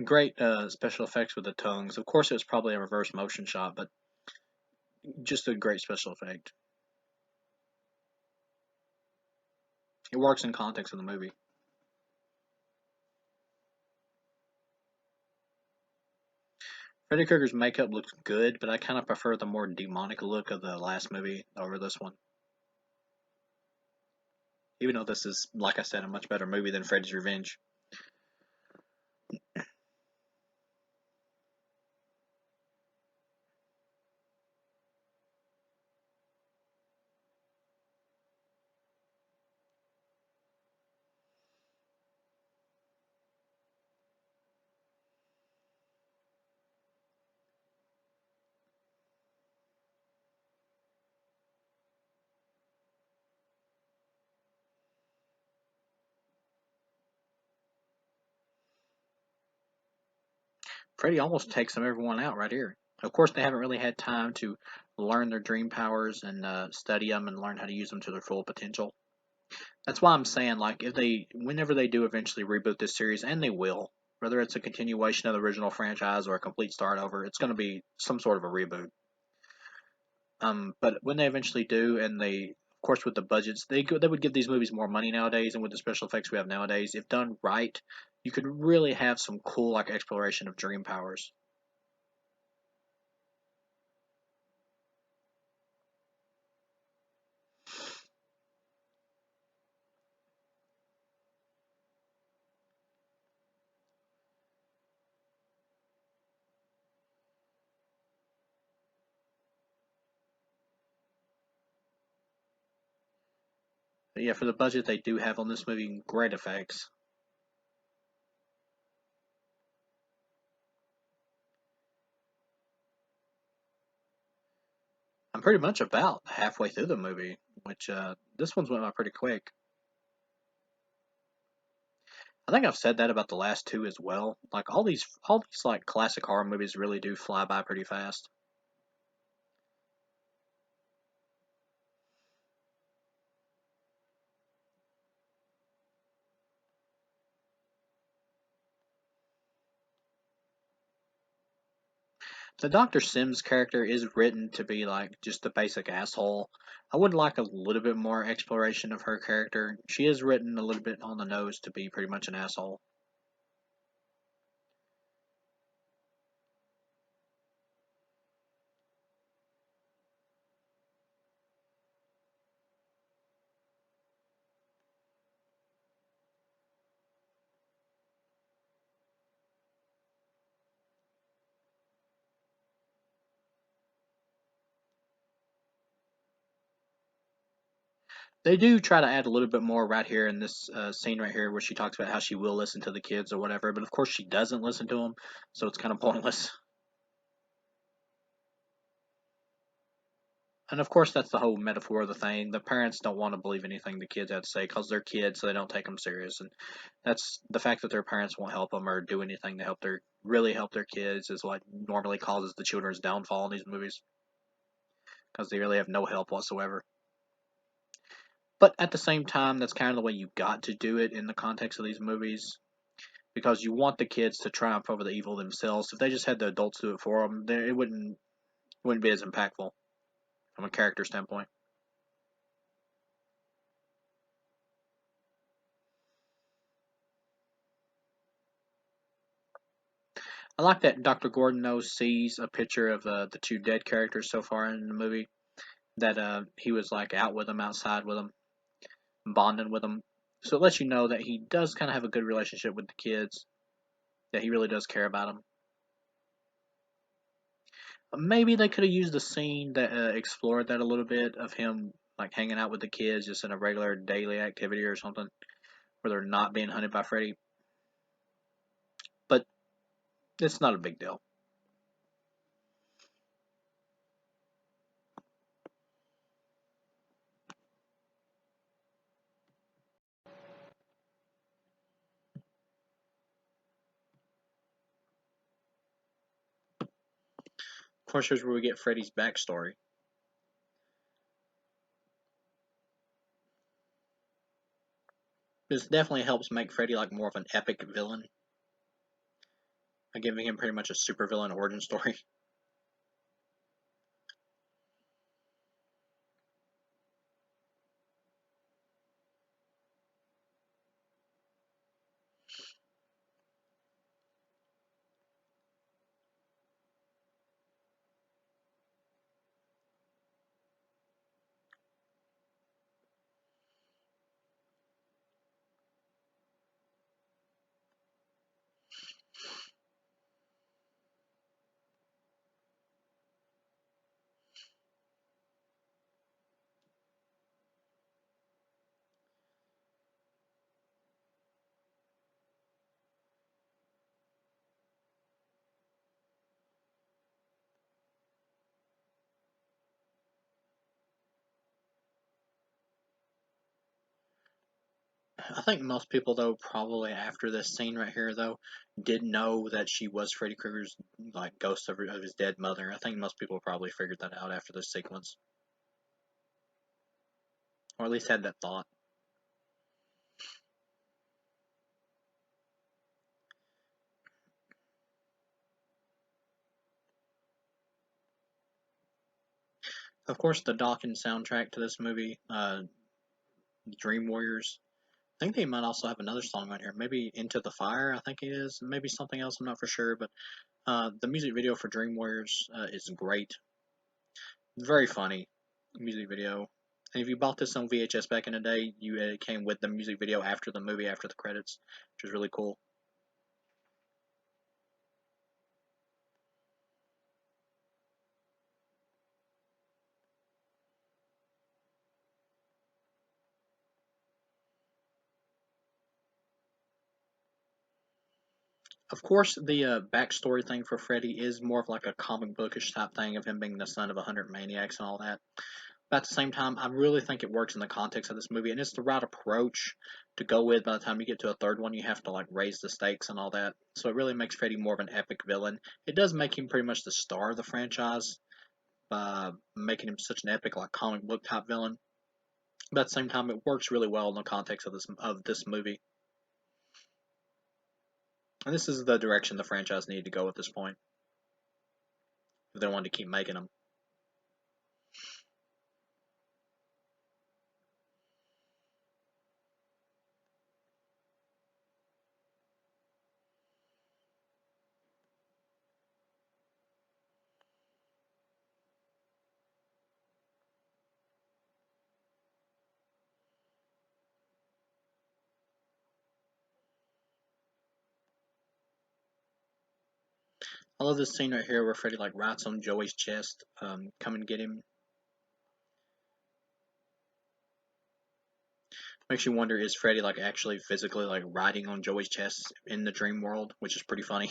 Great special effects with the tongues. Of course, it was probably a reverse motion shot, but just a great special effect. It works in context of the movie. Freddy Krueger's makeup looks good, but I kind of prefer the more demonic look of the last movie over this one. Even though this is, like I said, a much better movie than Freddy's Revenge. Freddy almost takes them everyone out right here. Of course, they haven't really had time to learn their dream powers and study them and learn how to use them to their full potential. That's why I'm saying, like, whenever they do eventually reboot this series, and they will, whether it's a continuation of the original franchise or a complete start over, it's going to be some sort of a reboot. But when they eventually do, and of course, with the budgets, they would give these movies more money nowadays, and with the special effects we have nowadays, if done right, you could really have some cool like exploration of dream powers. But yeah, for the budget they do have on this movie, great effects. I'm pretty much about halfway through the movie, which this one's went by pretty quick. I think I've said that about the last two as well. Like all these like classic horror movies really do fly by pretty fast. The Dr. Sims character is written to be like just the basic asshole. I would like a little bit more exploration of her character. She is written a little bit on the nose to be pretty much an asshole. They do try to add a little bit more right here in this scene right here where she talks about how she will listen to the kids or whatever, but of course she doesn't listen to them, so it's kind of pointless. And of course, that's the whole metaphor of the thing. The parents don't want to believe anything the kids have to say because they're kids, so they don't take them serious. And that's the fact that their parents won't help them or do anything to really help their kids is what normally causes the children's downfall in these movies because they really have no help whatsoever. But at the same time, that's kind of the way you got to do it in the context of these movies, because you want the kids to triumph over the evil themselves. If they just had the adults do it for them, it wouldn't be as impactful from a character standpoint. I like that Dr. Gordon knows sees a picture of the two dead characters so far in the movie. That he was like out with them, outside with them, bonding with them. So it lets you know that he does kind of have a good relationship with the kids. That he really does care about them. Maybe they could have used a scene that explored that a little bit of him like hanging out with the kids just in a regular daily activity or something where they're not being hunted by Freddy. But it's not a big deal. Of course, here's where we get Freddy's backstory. This definitely helps make Freddy like more of an epic villain, by giving him pretty much a supervillain origin story. I think most people, though, probably after this scene right here, though, did know that she was Freddy Krueger's like ghost of his dead mother. I think most people probably figured that out after this sequence, or at least had that thought. Of course, the Dawkins soundtrack to this movie, Dream Warriors. I think they might also have another song on here. Maybe Into the Fire, I think it is. Maybe something else, I'm not for sure. But the music video for Dream Warriors is great. Very funny music video. And if you bought this on VHS back in the day, it came with the music video after the movie, after the credits, which is really cool. Of course, the backstory thing for Freddy is more of like a comic bookish type thing of him being the son of 100 maniacs and all that. But at the same time, I really think it works in the context of this movie, and it's the right approach to go with. By the time you get to a third one, you have to like raise the stakes and all that. So it really makes Freddy more of an epic villain. It does make him pretty much the star of the franchise by making him such an epic like comic book type villain. But at the same time, it works really well in the context of this movie. And this is the direction the franchise needed to go at this point if they wanted to keep making them. I love this scene right here where Freddy like writes on Joey's chest, "Come and get him." Makes you wonder, is Freddy like actually physically like writing on Joey's chest in the dream world, which is pretty funny.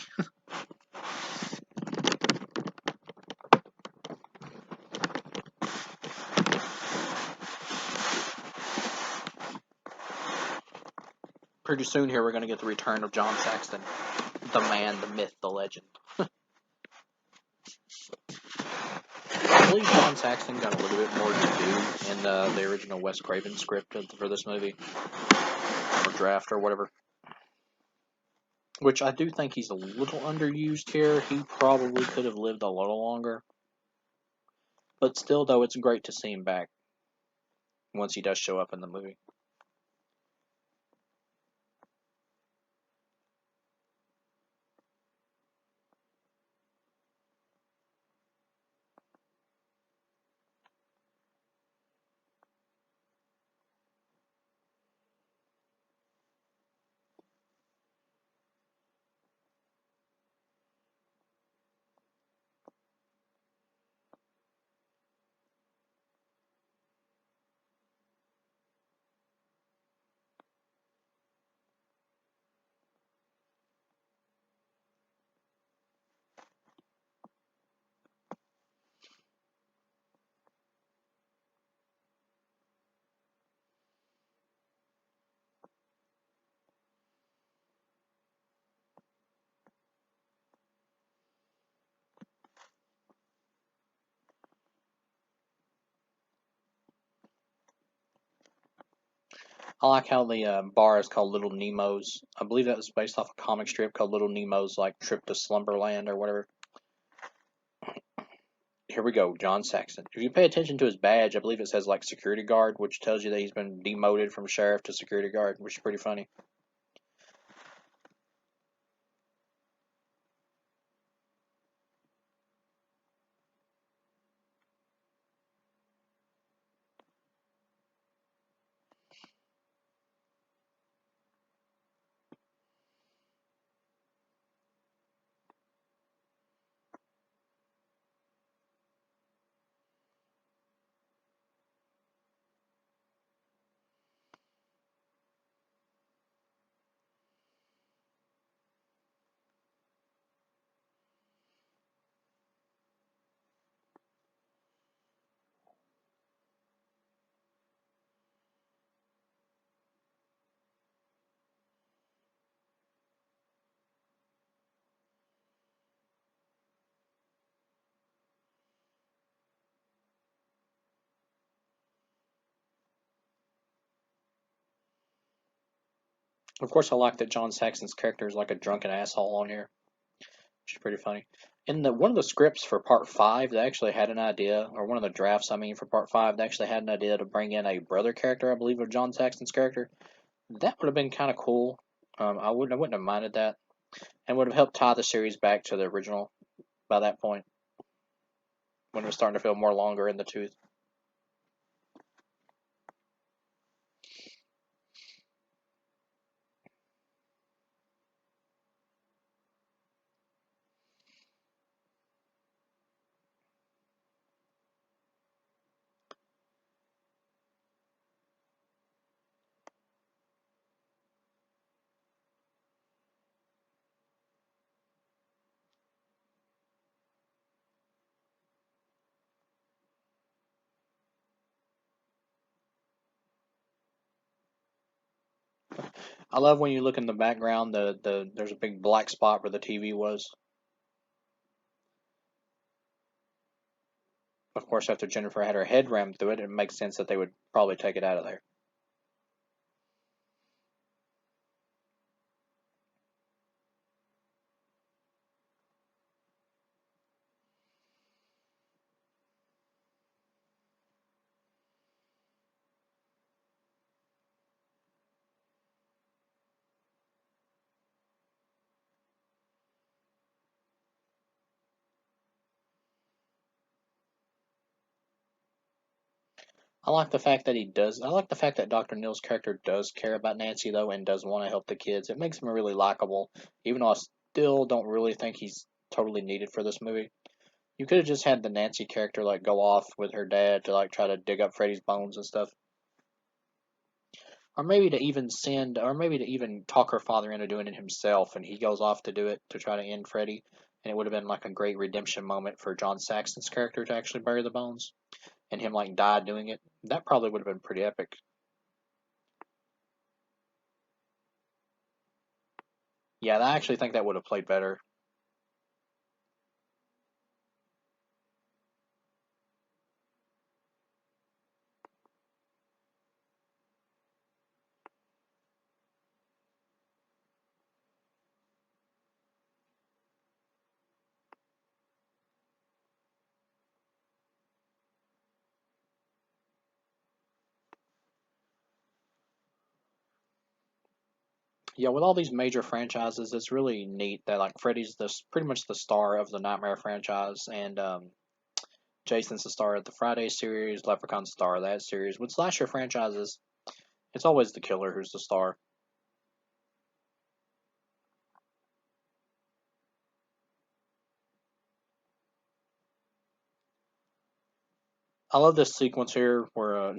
Pretty soon here we're gonna get the return of John Saxon, the man, the myth, the legend. I believe John Saxon got a little bit more to do in the original Wes Craven script for this movie, or draft, or whatever. Which I do think he's a little underused here. He probably could have lived a little longer. But still, though, it's great to see him back once he does show up in the movie. I like how the bar is called Little Nemo's. I believe that was based off a comic strip called Little Nemo's, like, Trip to Slumberland or whatever. Here we go, John Saxon. If you pay attention to his badge, I believe it says, like, security guard, which tells you that he's been demoted from sheriff to security guard, which is pretty funny. Of course, I like that John Saxon's character is like a drunken asshole on here, which is pretty funny. In the one of the scripts for Part 5, they actually had an idea, or one of the drafts, I mean, for Part 5, they actually had an idea to bring in a brother character, I believe, of John Saxon's character. That would have been kind of cool. I wouldn't have minded that, and would have helped tie the series back to the original by that point, when it was starting to feel more longer in the tooth. I love when you look in the background, there's a big black spot where the TV was. Of course, after Jennifer had her head rammed through it, it makes sense that they would probably take it out of there. I like the fact that Dr. Neal's character does care about Nancy, though, and does want to help the kids. It makes him really likable, even though I still don't really think he's totally needed for this movie. You could have just had the Nancy character, like, go off with her dad to, like, try to dig up Freddy's bones and stuff. Or maybe to even talk her father into doing it himself, and he goes off to do it to try to end Freddy. And it would have been like a great redemption moment for John Saxon's character to actually bury the bones, and him, like, die doing it. That probably would have been pretty epic. Yeah, I actually think that would have played better. Yeah, with all these major franchises, it's really neat that like Freddy's pretty much the star of the Nightmare franchise, and Jason's the star of the Friday series, Leprechaun's the star of that series. With slasher franchises, it's always the killer who's the star. I love this sequence here where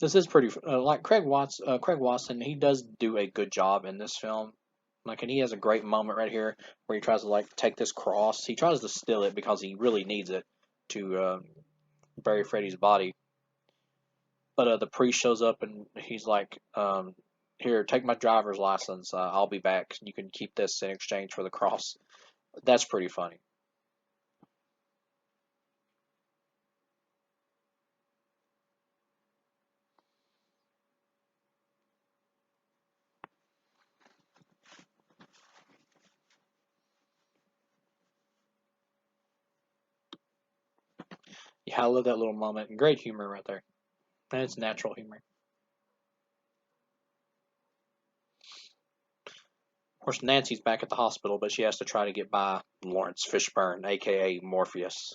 this is pretty like Craig Watson. He does do a good job in this film. Like, and he has a great moment right here where he tries to like take this cross. He tries to steal it because he really needs it to bury Freddy's body. But the priest shows up and he's like, "Here, take my driver's license. I'll be back. You can keep this in exchange for the cross." That's pretty funny. Yeah, I love that little moment. Great humor right there, and it's natural humor. Of course, Nancy's back at the hospital, but she has to try to get by Lawrence Fishburne, aka Morpheus.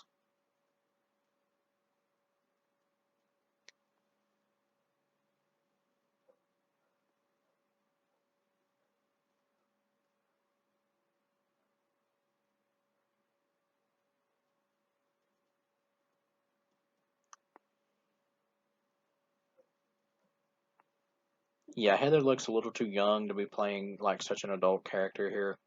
Yeah, Heather looks a little too young to be playing like such an adult character here.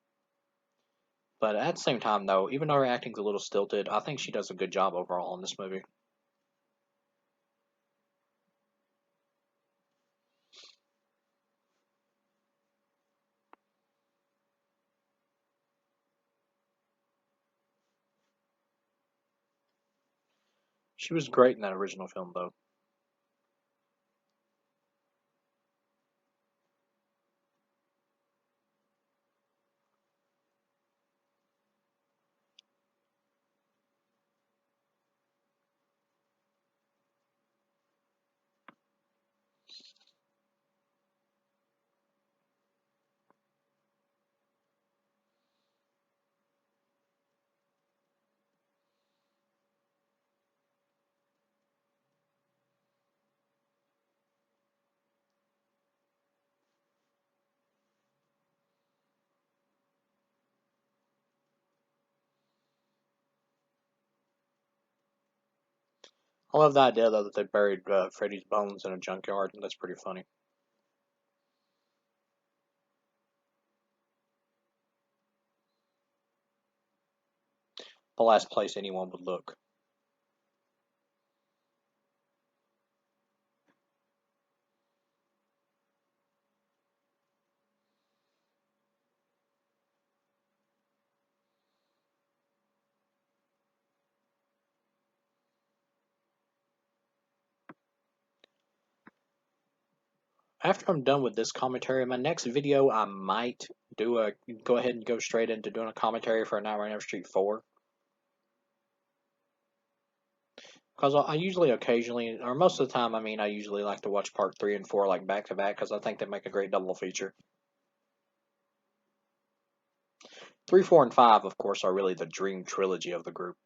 But at the same time, though, even though her acting's a little stilted, I think she does a good job overall in this movie. She was great in that original film, though. I love the idea, though, that they buried Freddy's bones in a junkyard. That's pretty funny. The last place anyone would look. After I'm done with this commentary, in my next video, I might go ahead and go straight into doing a commentary for Nightmare on Elm Street 4. Because I usually, occasionally, or most of the time, I mean, I usually like to watch part 3 and 4 like back to back because I think they make a great double feature. 3, 4, and 5, of course, are really the dream trilogy of the group.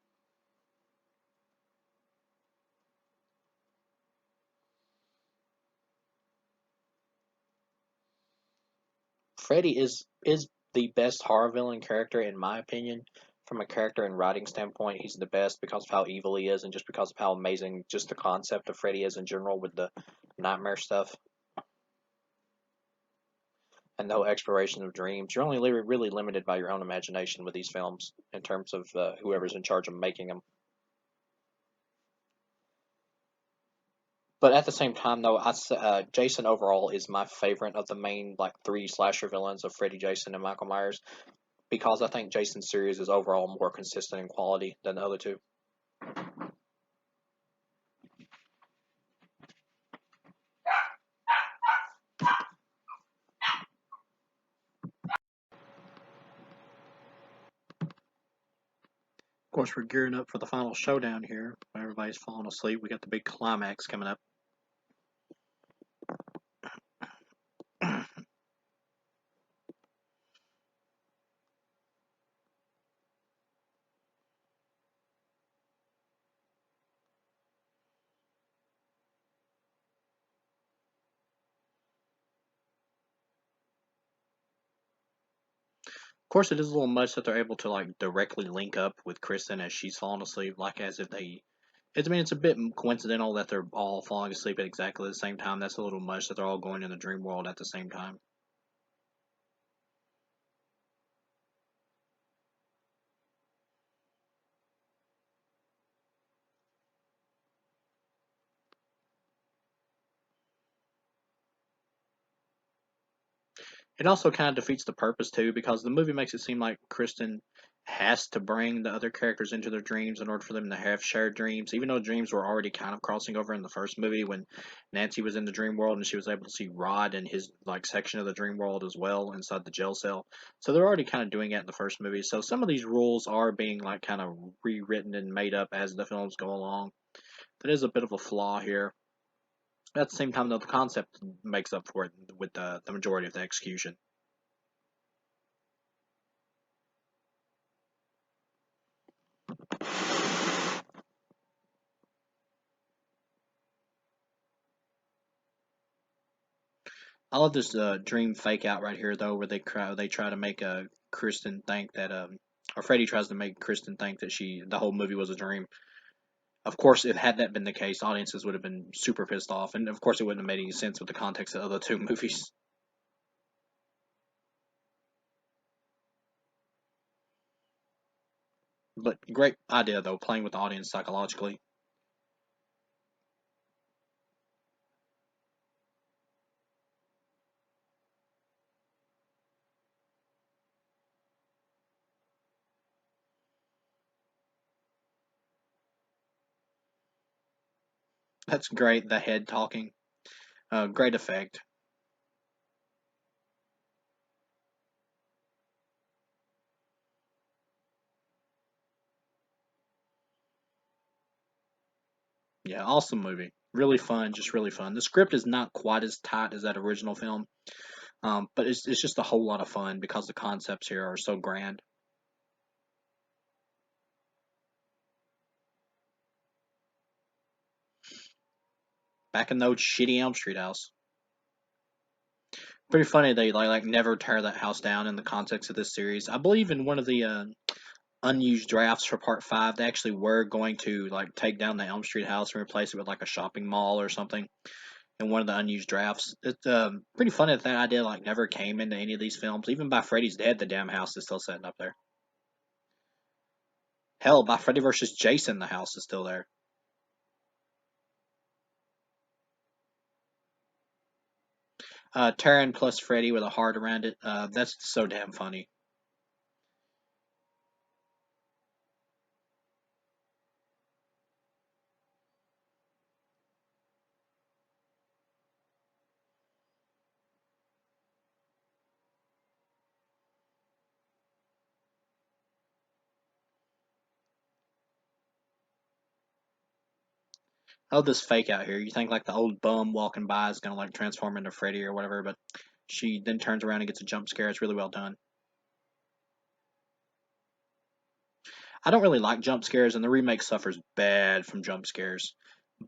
Freddy is the best horror villain character in my opinion. From a character and writing standpoint, he's the best because of how evil he is, and just because of how amazing just the concept of Freddy is in general with the nightmare stuff and the whole exploration of dreams. You're only really limited by your own imagination with these films in terms of whoever's in charge of making them. But at the same time, though, Jason overall is my favorite of the main like three slasher villains of Freddy, Jason, and Michael Myers because I think Jason's series is overall more consistent in quality than the other two. Of course, we're gearing up for the final showdown here. Everybody's falling asleep. We got the big climax coming up. Of course, it is a little much that they're able to like directly link up with Kristen as she's falling asleep, like as if they. I mean, it's a bit coincidental that they're all falling asleep at exactly the same time. That's a little much that they're all going in the dream world at the same time. It also kind of defeats the purpose too, because the movie makes it seem like Kristen has to bring the other characters into their dreams in order for them to have shared dreams, even though dreams were already kind of crossing over in the first movie when Nancy was in the dream world and she was able to see Rod in his like section of the dream world as well inside the jail cell. So they're already kind of doing it in the first movie. So some of these rules are being like kind of rewritten and made up as the films go along. That is a bit of a flaw here. At the same time, though, the concept makes up for it with the majority of the execution. I love this dream fake out right here though, where they try to make Kristen think that or Freddy tries to make Kristen think that the whole movie was a dream. Of course, if had that been the case, audiences would have been super pissed off, and of course, it wouldn't have made any sense with the context of the other two movies. But great idea though, playing with the audience psychologically. That's great. The head talking, great effect. Yeah, awesome movie. Really fun, just really fun. The script is not quite as tight as that original film, but it's just a whole lot of fun because the concepts here are so grand. Back in the old shitty Elm Street house. Pretty funny they like never tear that house down in the context of this series. I believe in one of the unused drafts for part five, they actually were going to like take down the Elm Street house and replace it with like a shopping mall or something. In one of the unused drafts, it's pretty funny that that idea like never came into any of these films. Even by Freddy's Dead, the damn house is still sitting up there. Hell, by Freddy versus Jason, the house is still there. Taryn plus Freddy with a heart around it. That's so damn funny. Oh, this fake out here. You think like the old bum walking by is gonna like transform into Freddy or whatever, but she then turns around and gets a jump scare. It's really well done. I don't really like jump scares, and the remake suffers bad from jump scares.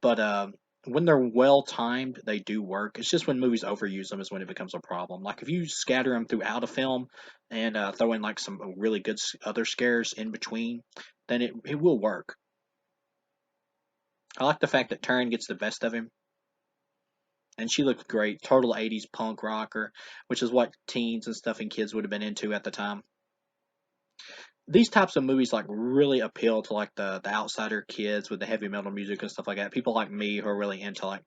But when they're well timed, they do work. It's just when movies overuse them is when it becomes a problem. Like if you scatter them throughout a film and throw in like some really good other scares in between, then it will work. I like the fact that Turn gets the best of him, and she looked great. Total 80s punk rocker, which is what teens and stuff and kids would have been into at the time. These types of movies like really appeal to like the outsider kids with the heavy metal music and stuff like that. People like me who are really into like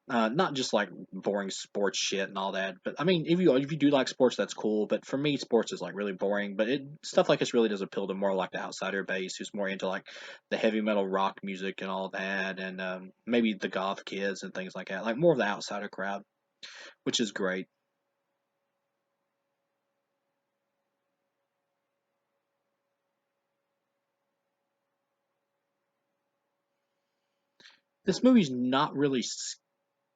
not just like boring sports shit and all that. But I mean, if you do like sports, that's cool. But for me, sports is like really boring. But stuff like this really does appeal to more like the outsider base who's more into like the heavy metal rock music and all that, and maybe the goth kids and things like that. Like more of the outsider crowd, which is great. This movie's not really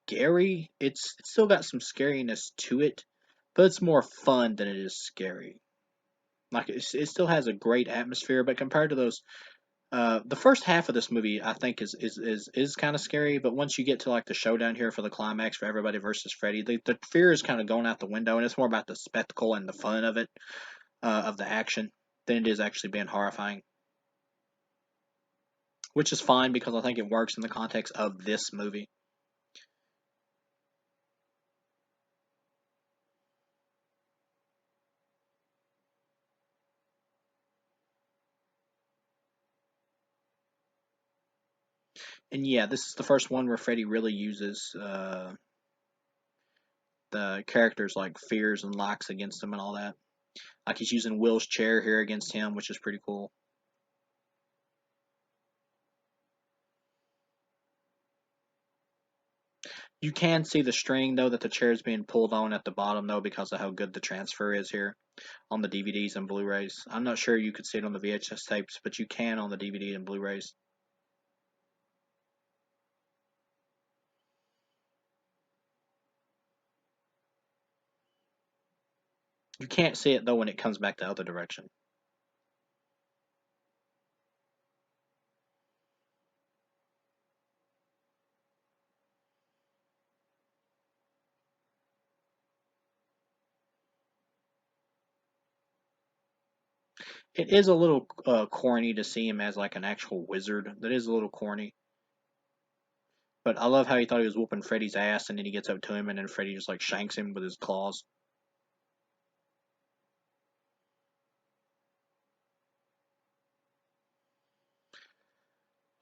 scary. It's still got some scariness to it, but it's more fun than it is scary. Like it still has a great atmosphere, but compared to those, the first half of this movie I think is kind of scary. But once you get to like the showdown here for the climax for everybody versus Freddy, the fear is kind of going out the window, and it's more about the spectacle and the fun of it. of the action than it is actually being horrifying, which is fine because I think it works in the context of this movie. And yeah, this is the first one where Freddy really uses the character's like fears and likes against him and all that. Like he's using Will's chair here against him, which is pretty cool. You can see the string though that the chair is being pulled on at the bottom though because of how good the transfer is here on the DVDs and Blu-rays. I'm not sure you could see it on the VHS tapes, but you can on the DVD and Blu-rays. You can't see it though when it comes back the other direction. It is a little corny to see him as like an actual wizard. That is a little corny. But I love how he thought he was whooping Freddy's ass, and then he gets up to him, and then Freddy just like shanks him with his claws.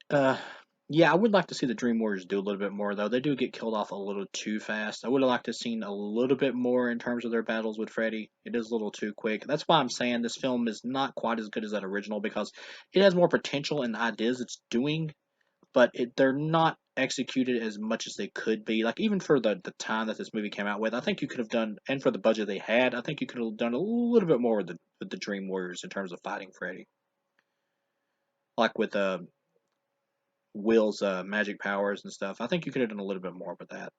Uh, yeah, I would like to see the Dream Warriors do a little bit more, though. They do get killed off a little too fast. I would have liked to have seen a little bit more in terms of their battles with Freddy. It is a little too quick. That's why I'm saying this film is not quite as good as that original because it has more potential in the ideas it's doing, but they're not executed as much as they could be. Like even for the time that this movie came out with, I think you could have done, and for the budget they had, I think you could have done a little bit more with the Dream Warriors in terms of fighting Freddy, like with Will's magic powers and stuff. I think you could have done a little bit more with that.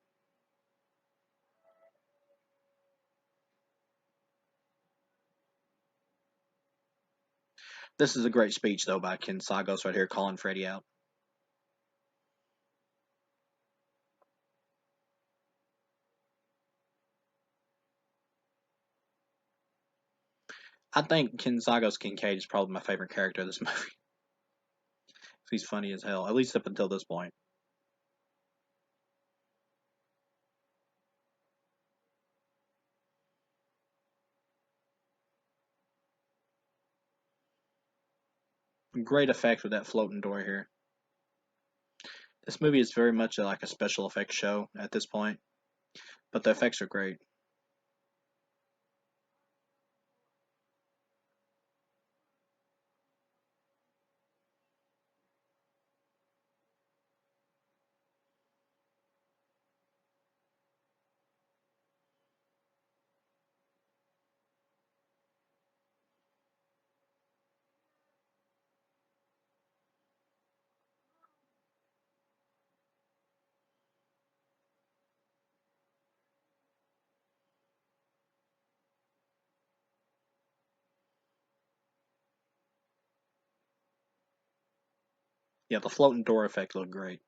This is a great speech though by Ken Sagos right here calling Freddy out. I think Ken Sagos Kincaid is probably my favorite character of this movie. He's funny as hell, at least up until this point. Great effects with that floating door here. This movie is very much like a special effects show at this point, but the effects are great. Yeah, the floating door effect looked great.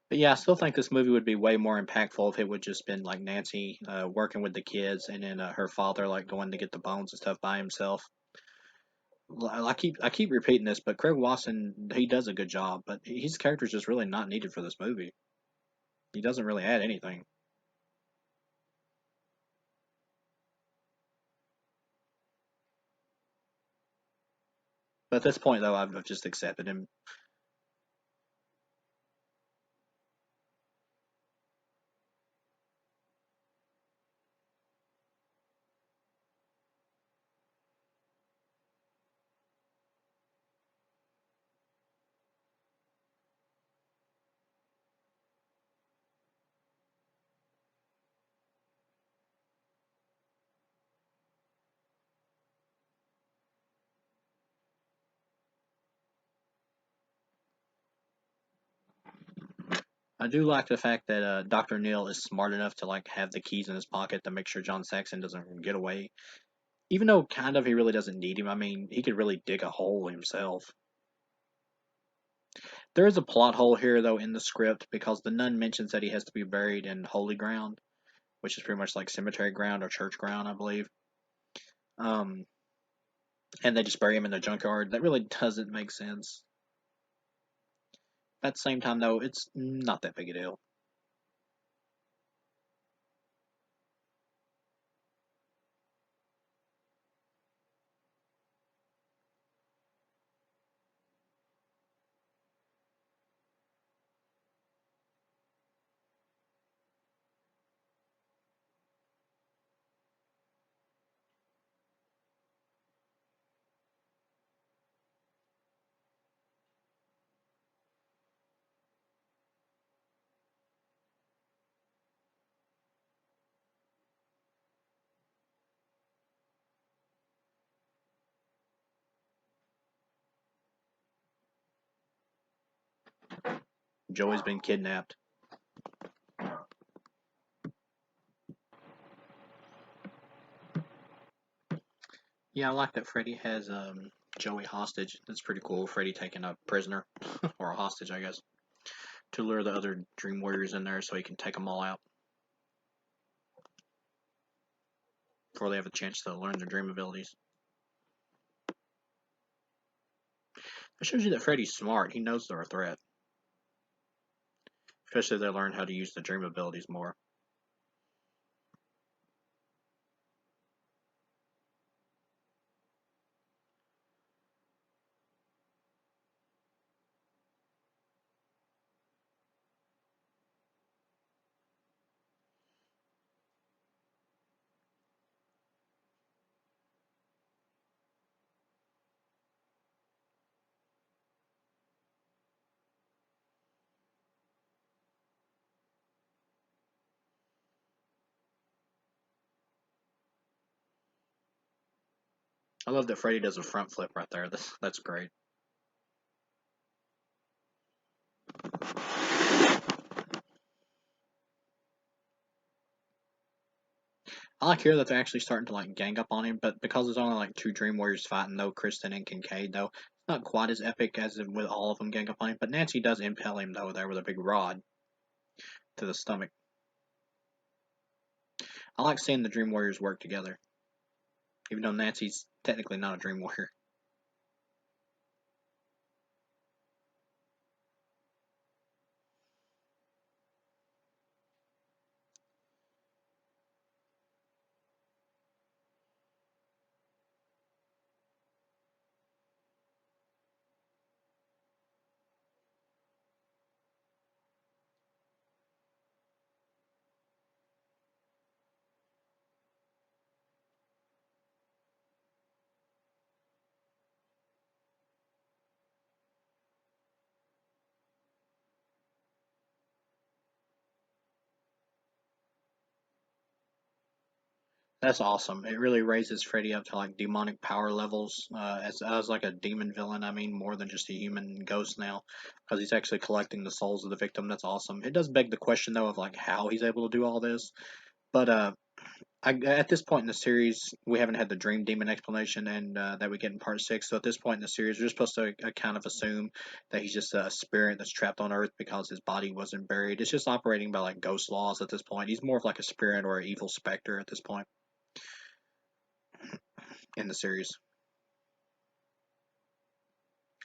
But yeah, I still think this movie would be way more impactful if it would just been like Nancy working with the kids and then her father like going to get the bones and stuff by himself. I keep repeating this, but Craig Wasson he does a good job, but his character is just really not needed for this movie. He doesn't really add anything. But at this point, though, I've just accepted him. I do like the fact that Dr. Neil is smart enough to like have the keys in his pocket to make sure John Saxon doesn't get away. Even though kind of he really doesn't need him. I mean, he could really dig a hole himself. There is a plot hole here though in the script because the nun mentions that he has to be buried in holy ground, which is pretty much like cemetery ground or church ground, I believe. Um, and they just bury him in the junkyard. That really doesn't make sense. At the same time, though, it's not that big a deal. Joey's been kidnapped. Yeah, I like that Freddy has Joey hostage. That's pretty cool. Freddy taking a prisoner or a hostage, I guess, to lure the other Dream Warriors in there so he can take them all out before they have a chance to learn their dream abilities. It shows you that Freddy's smart. He knows they're a threat, especially if they learn how to use the dream abilities more. I love that Freddy does a front flip right there. That's great. I like here that they're actually starting to like gang up on him, but because there's only like two Dream Warriors fighting though, Kristen and Kincaid though, it's not quite as epic as with all of them gang up on him. But Nancy does impale him though there with a big rod to the stomach. I like seeing the Dream Warriors work together, even though Nancy's technically not a Dream Warrior. That's awesome. It really raises Freddy up to like demonic power levels as like a demon villain. I mean, more than just a human ghost now, because he's actually collecting the souls of the victim. That's awesome. It does beg the question though of like how he's able to do all this. But at this point in the series, we haven't had the Dream Demon explanation, and that we get in part six. So at this point in the series, we're supposed to kind of assume that he's just a spirit that's trapped on Earth because his body wasn't buried. It's just operating by like ghost laws at this point. He's more of like a spirit or an evil specter at this point in the series.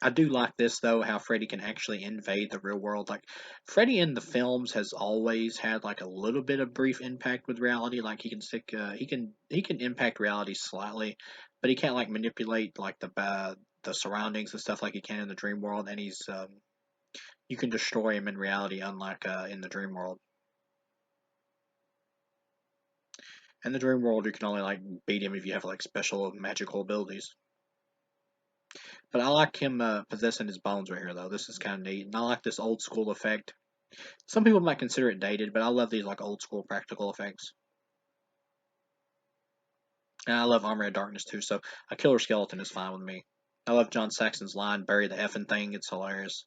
I do like this though, how Freddy can actually invade the real world. Like Freddy in the films has always had like a little bit of brief impact with reality. Like he can impact reality slightly, but he can't like manipulate like the surroundings and stuff like he can in the dream world. And he's you can destroy him in reality, unlike in the dream world. In the dream world, you can only like beat him if you have like special magical abilities. But I like him possessing his bones right here, though. This is kind of neat, and I like this old school effect. Some people might consider it dated, but I love these like old school practical effects. And I love Army of Darkness too, so a killer skeleton is fine with me. I love John Saxon's line, "Bury the effing thing." It's hilarious.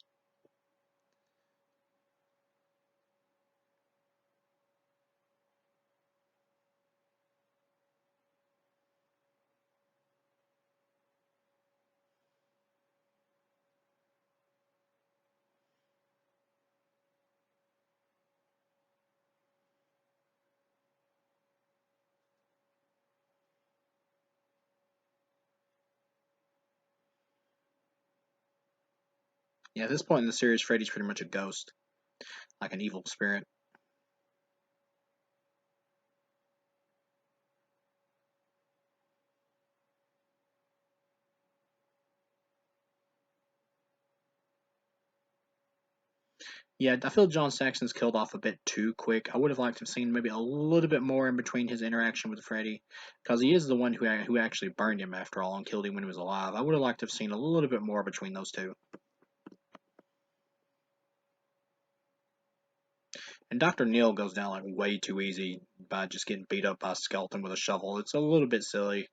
Yeah, at this point in the series, Freddy's pretty much a ghost, like an evil spirit. Yeah, I feel John Saxon's killed off a bit too quick. I would have liked to have seen maybe a little bit more in between his interaction with Freddy, because he is the one who actually burned him after all and killed him when he was alive. I would have liked to have seen a little bit more between those two. And Dr. Neil goes down like way too easy by just getting beat up by a skeleton with a shovel. It's a little bit silly.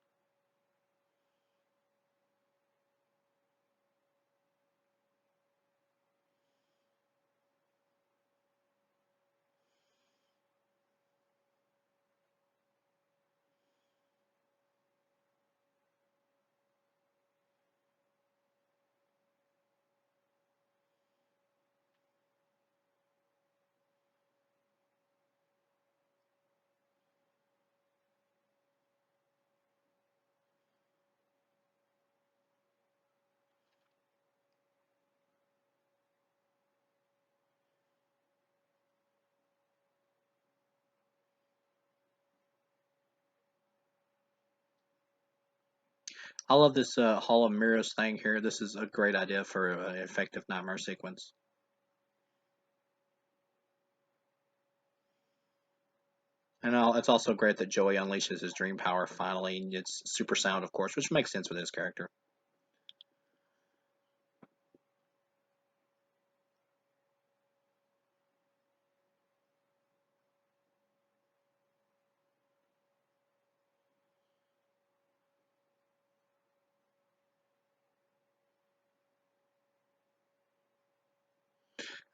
I love this Hall of Mirrors thing here. This is a great idea for an effective nightmare sequence. And it's also great that Joey unleashes his dream power finally, and it's super sound, of course, which makes sense with his character.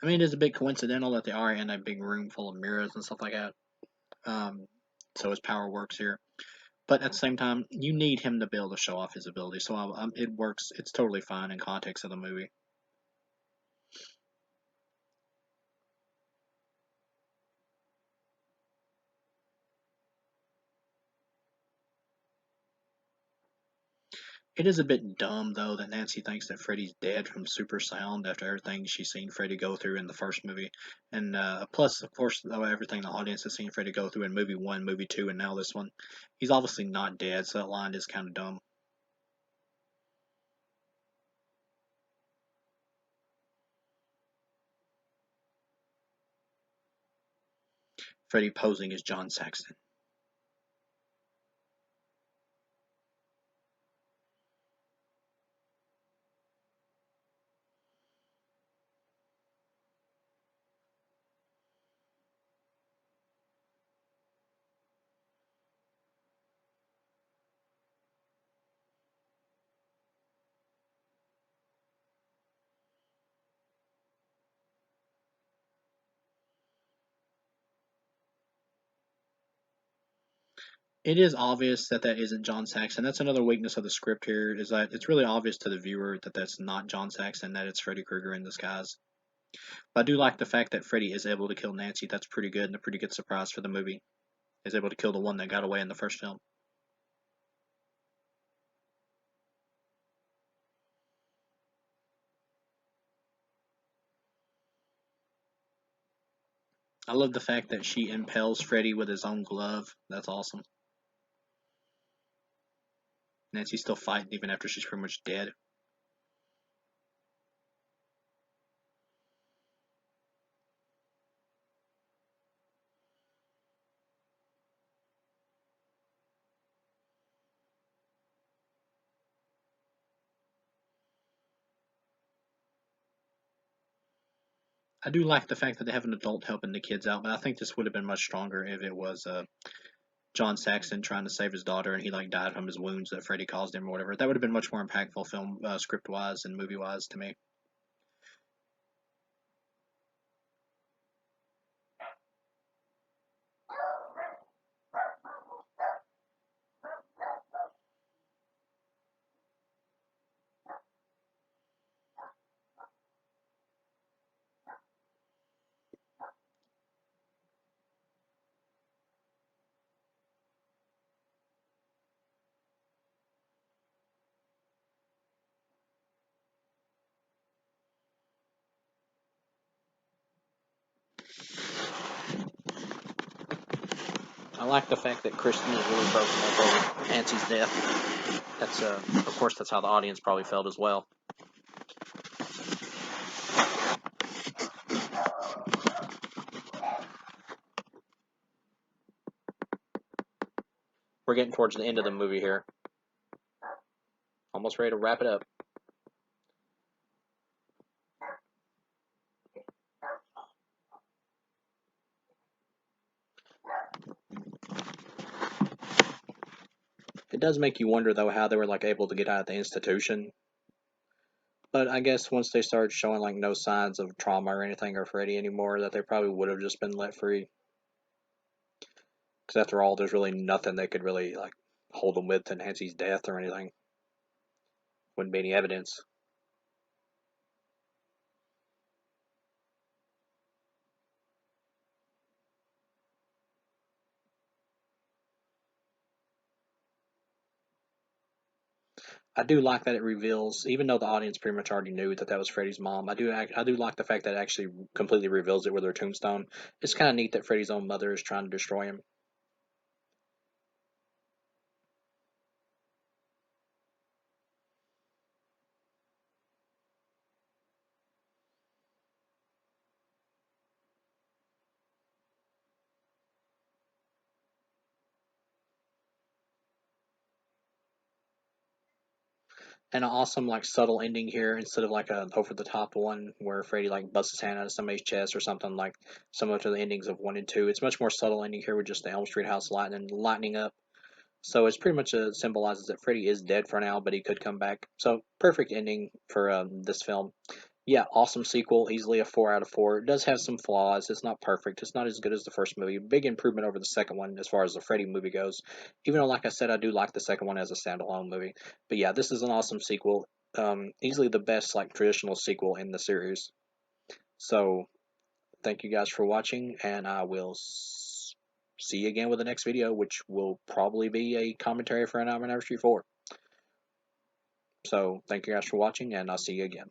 I mean, it is a bit coincidental that they are in a big room full of mirrors and stuff like that. Um, so his power works here. But at the same time, you need him to be able to show off his ability. So it works. It's totally fine in context of the movie. It is a bit dumb, though, that Nancy thinks that Freddy's dead from super sound after everything she's seen Freddy go through in the first movie. And plus, of course, though, everything the audience has seen Freddy go through in movie one, movie two, and now this one. He's obviously not dead, so that line is kind of dumb. Freddy posing as John Saxon. It is obvious that that isn't John Saxon. That's another weakness of the script here, is that it's really obvious to the viewer that that's not John Saxon, that it's Freddy Krueger in disguise. But I do like the fact that Freddy is able to kill Nancy. That's pretty good and a pretty good surprise for the movie. Is able to kill the one that got away in the first film. I love the fact that she impales Freddy with his own glove. That's awesome. Nancy's still fighting even after she's pretty much dead. I do like the fact that they have an adult helping the kids out, but I think this would have been much stronger if it was John Saxon trying to save his daughter and he like died from his wounds that Freddy caused him or whatever. That would have been much more impactful film script wise and movie wise to me. I like the fact that Kristen is really broken up over Nancy's death. That's of course, that's how the audience probably felt as well. We're getting towards the end of the movie here. Almost ready to wrap it up. It does make you wonder, though, how they were like able to get out of the institution. But I guess once they started showing like no signs of trauma or anything or Freddy anymore, that they probably would have just been let free. Because after all, there's really nothing they could really like hold them with to Nancy's death or anything. Wouldn't be any evidence. I do like that it reveals, even though the audience pretty much already knew that that was Freddy's mom. I do like the fact that it actually completely reveals it with her tombstone. It's kind of neat that Freddy's own mother is trying to destroy him. And an awesome like subtle ending here instead of like a over the top one where Freddy like busts his hand out of somebody's chest or something like similar to the endings of 1 and 2. It's much more subtle ending here with just the Elm Street house lightening up. So it's pretty much symbolizes that Freddy is dead for now, but he could come back. So perfect ending for this film. Yeah, awesome sequel, easily a 4 out of 4. It does have some flaws. It's not perfect. It's not as good as the first movie. Big improvement over the second one as far as the Freddy movie goes. Even though, like I said, I do like the second one as a standalone movie. But yeah, this is an awesome sequel. Easily the best like traditional sequel in the series. So thank you guys for watching, and I will see you again with the next video, which will probably be a commentary for an Street 4. So thank you guys for watching, and I'll see you again.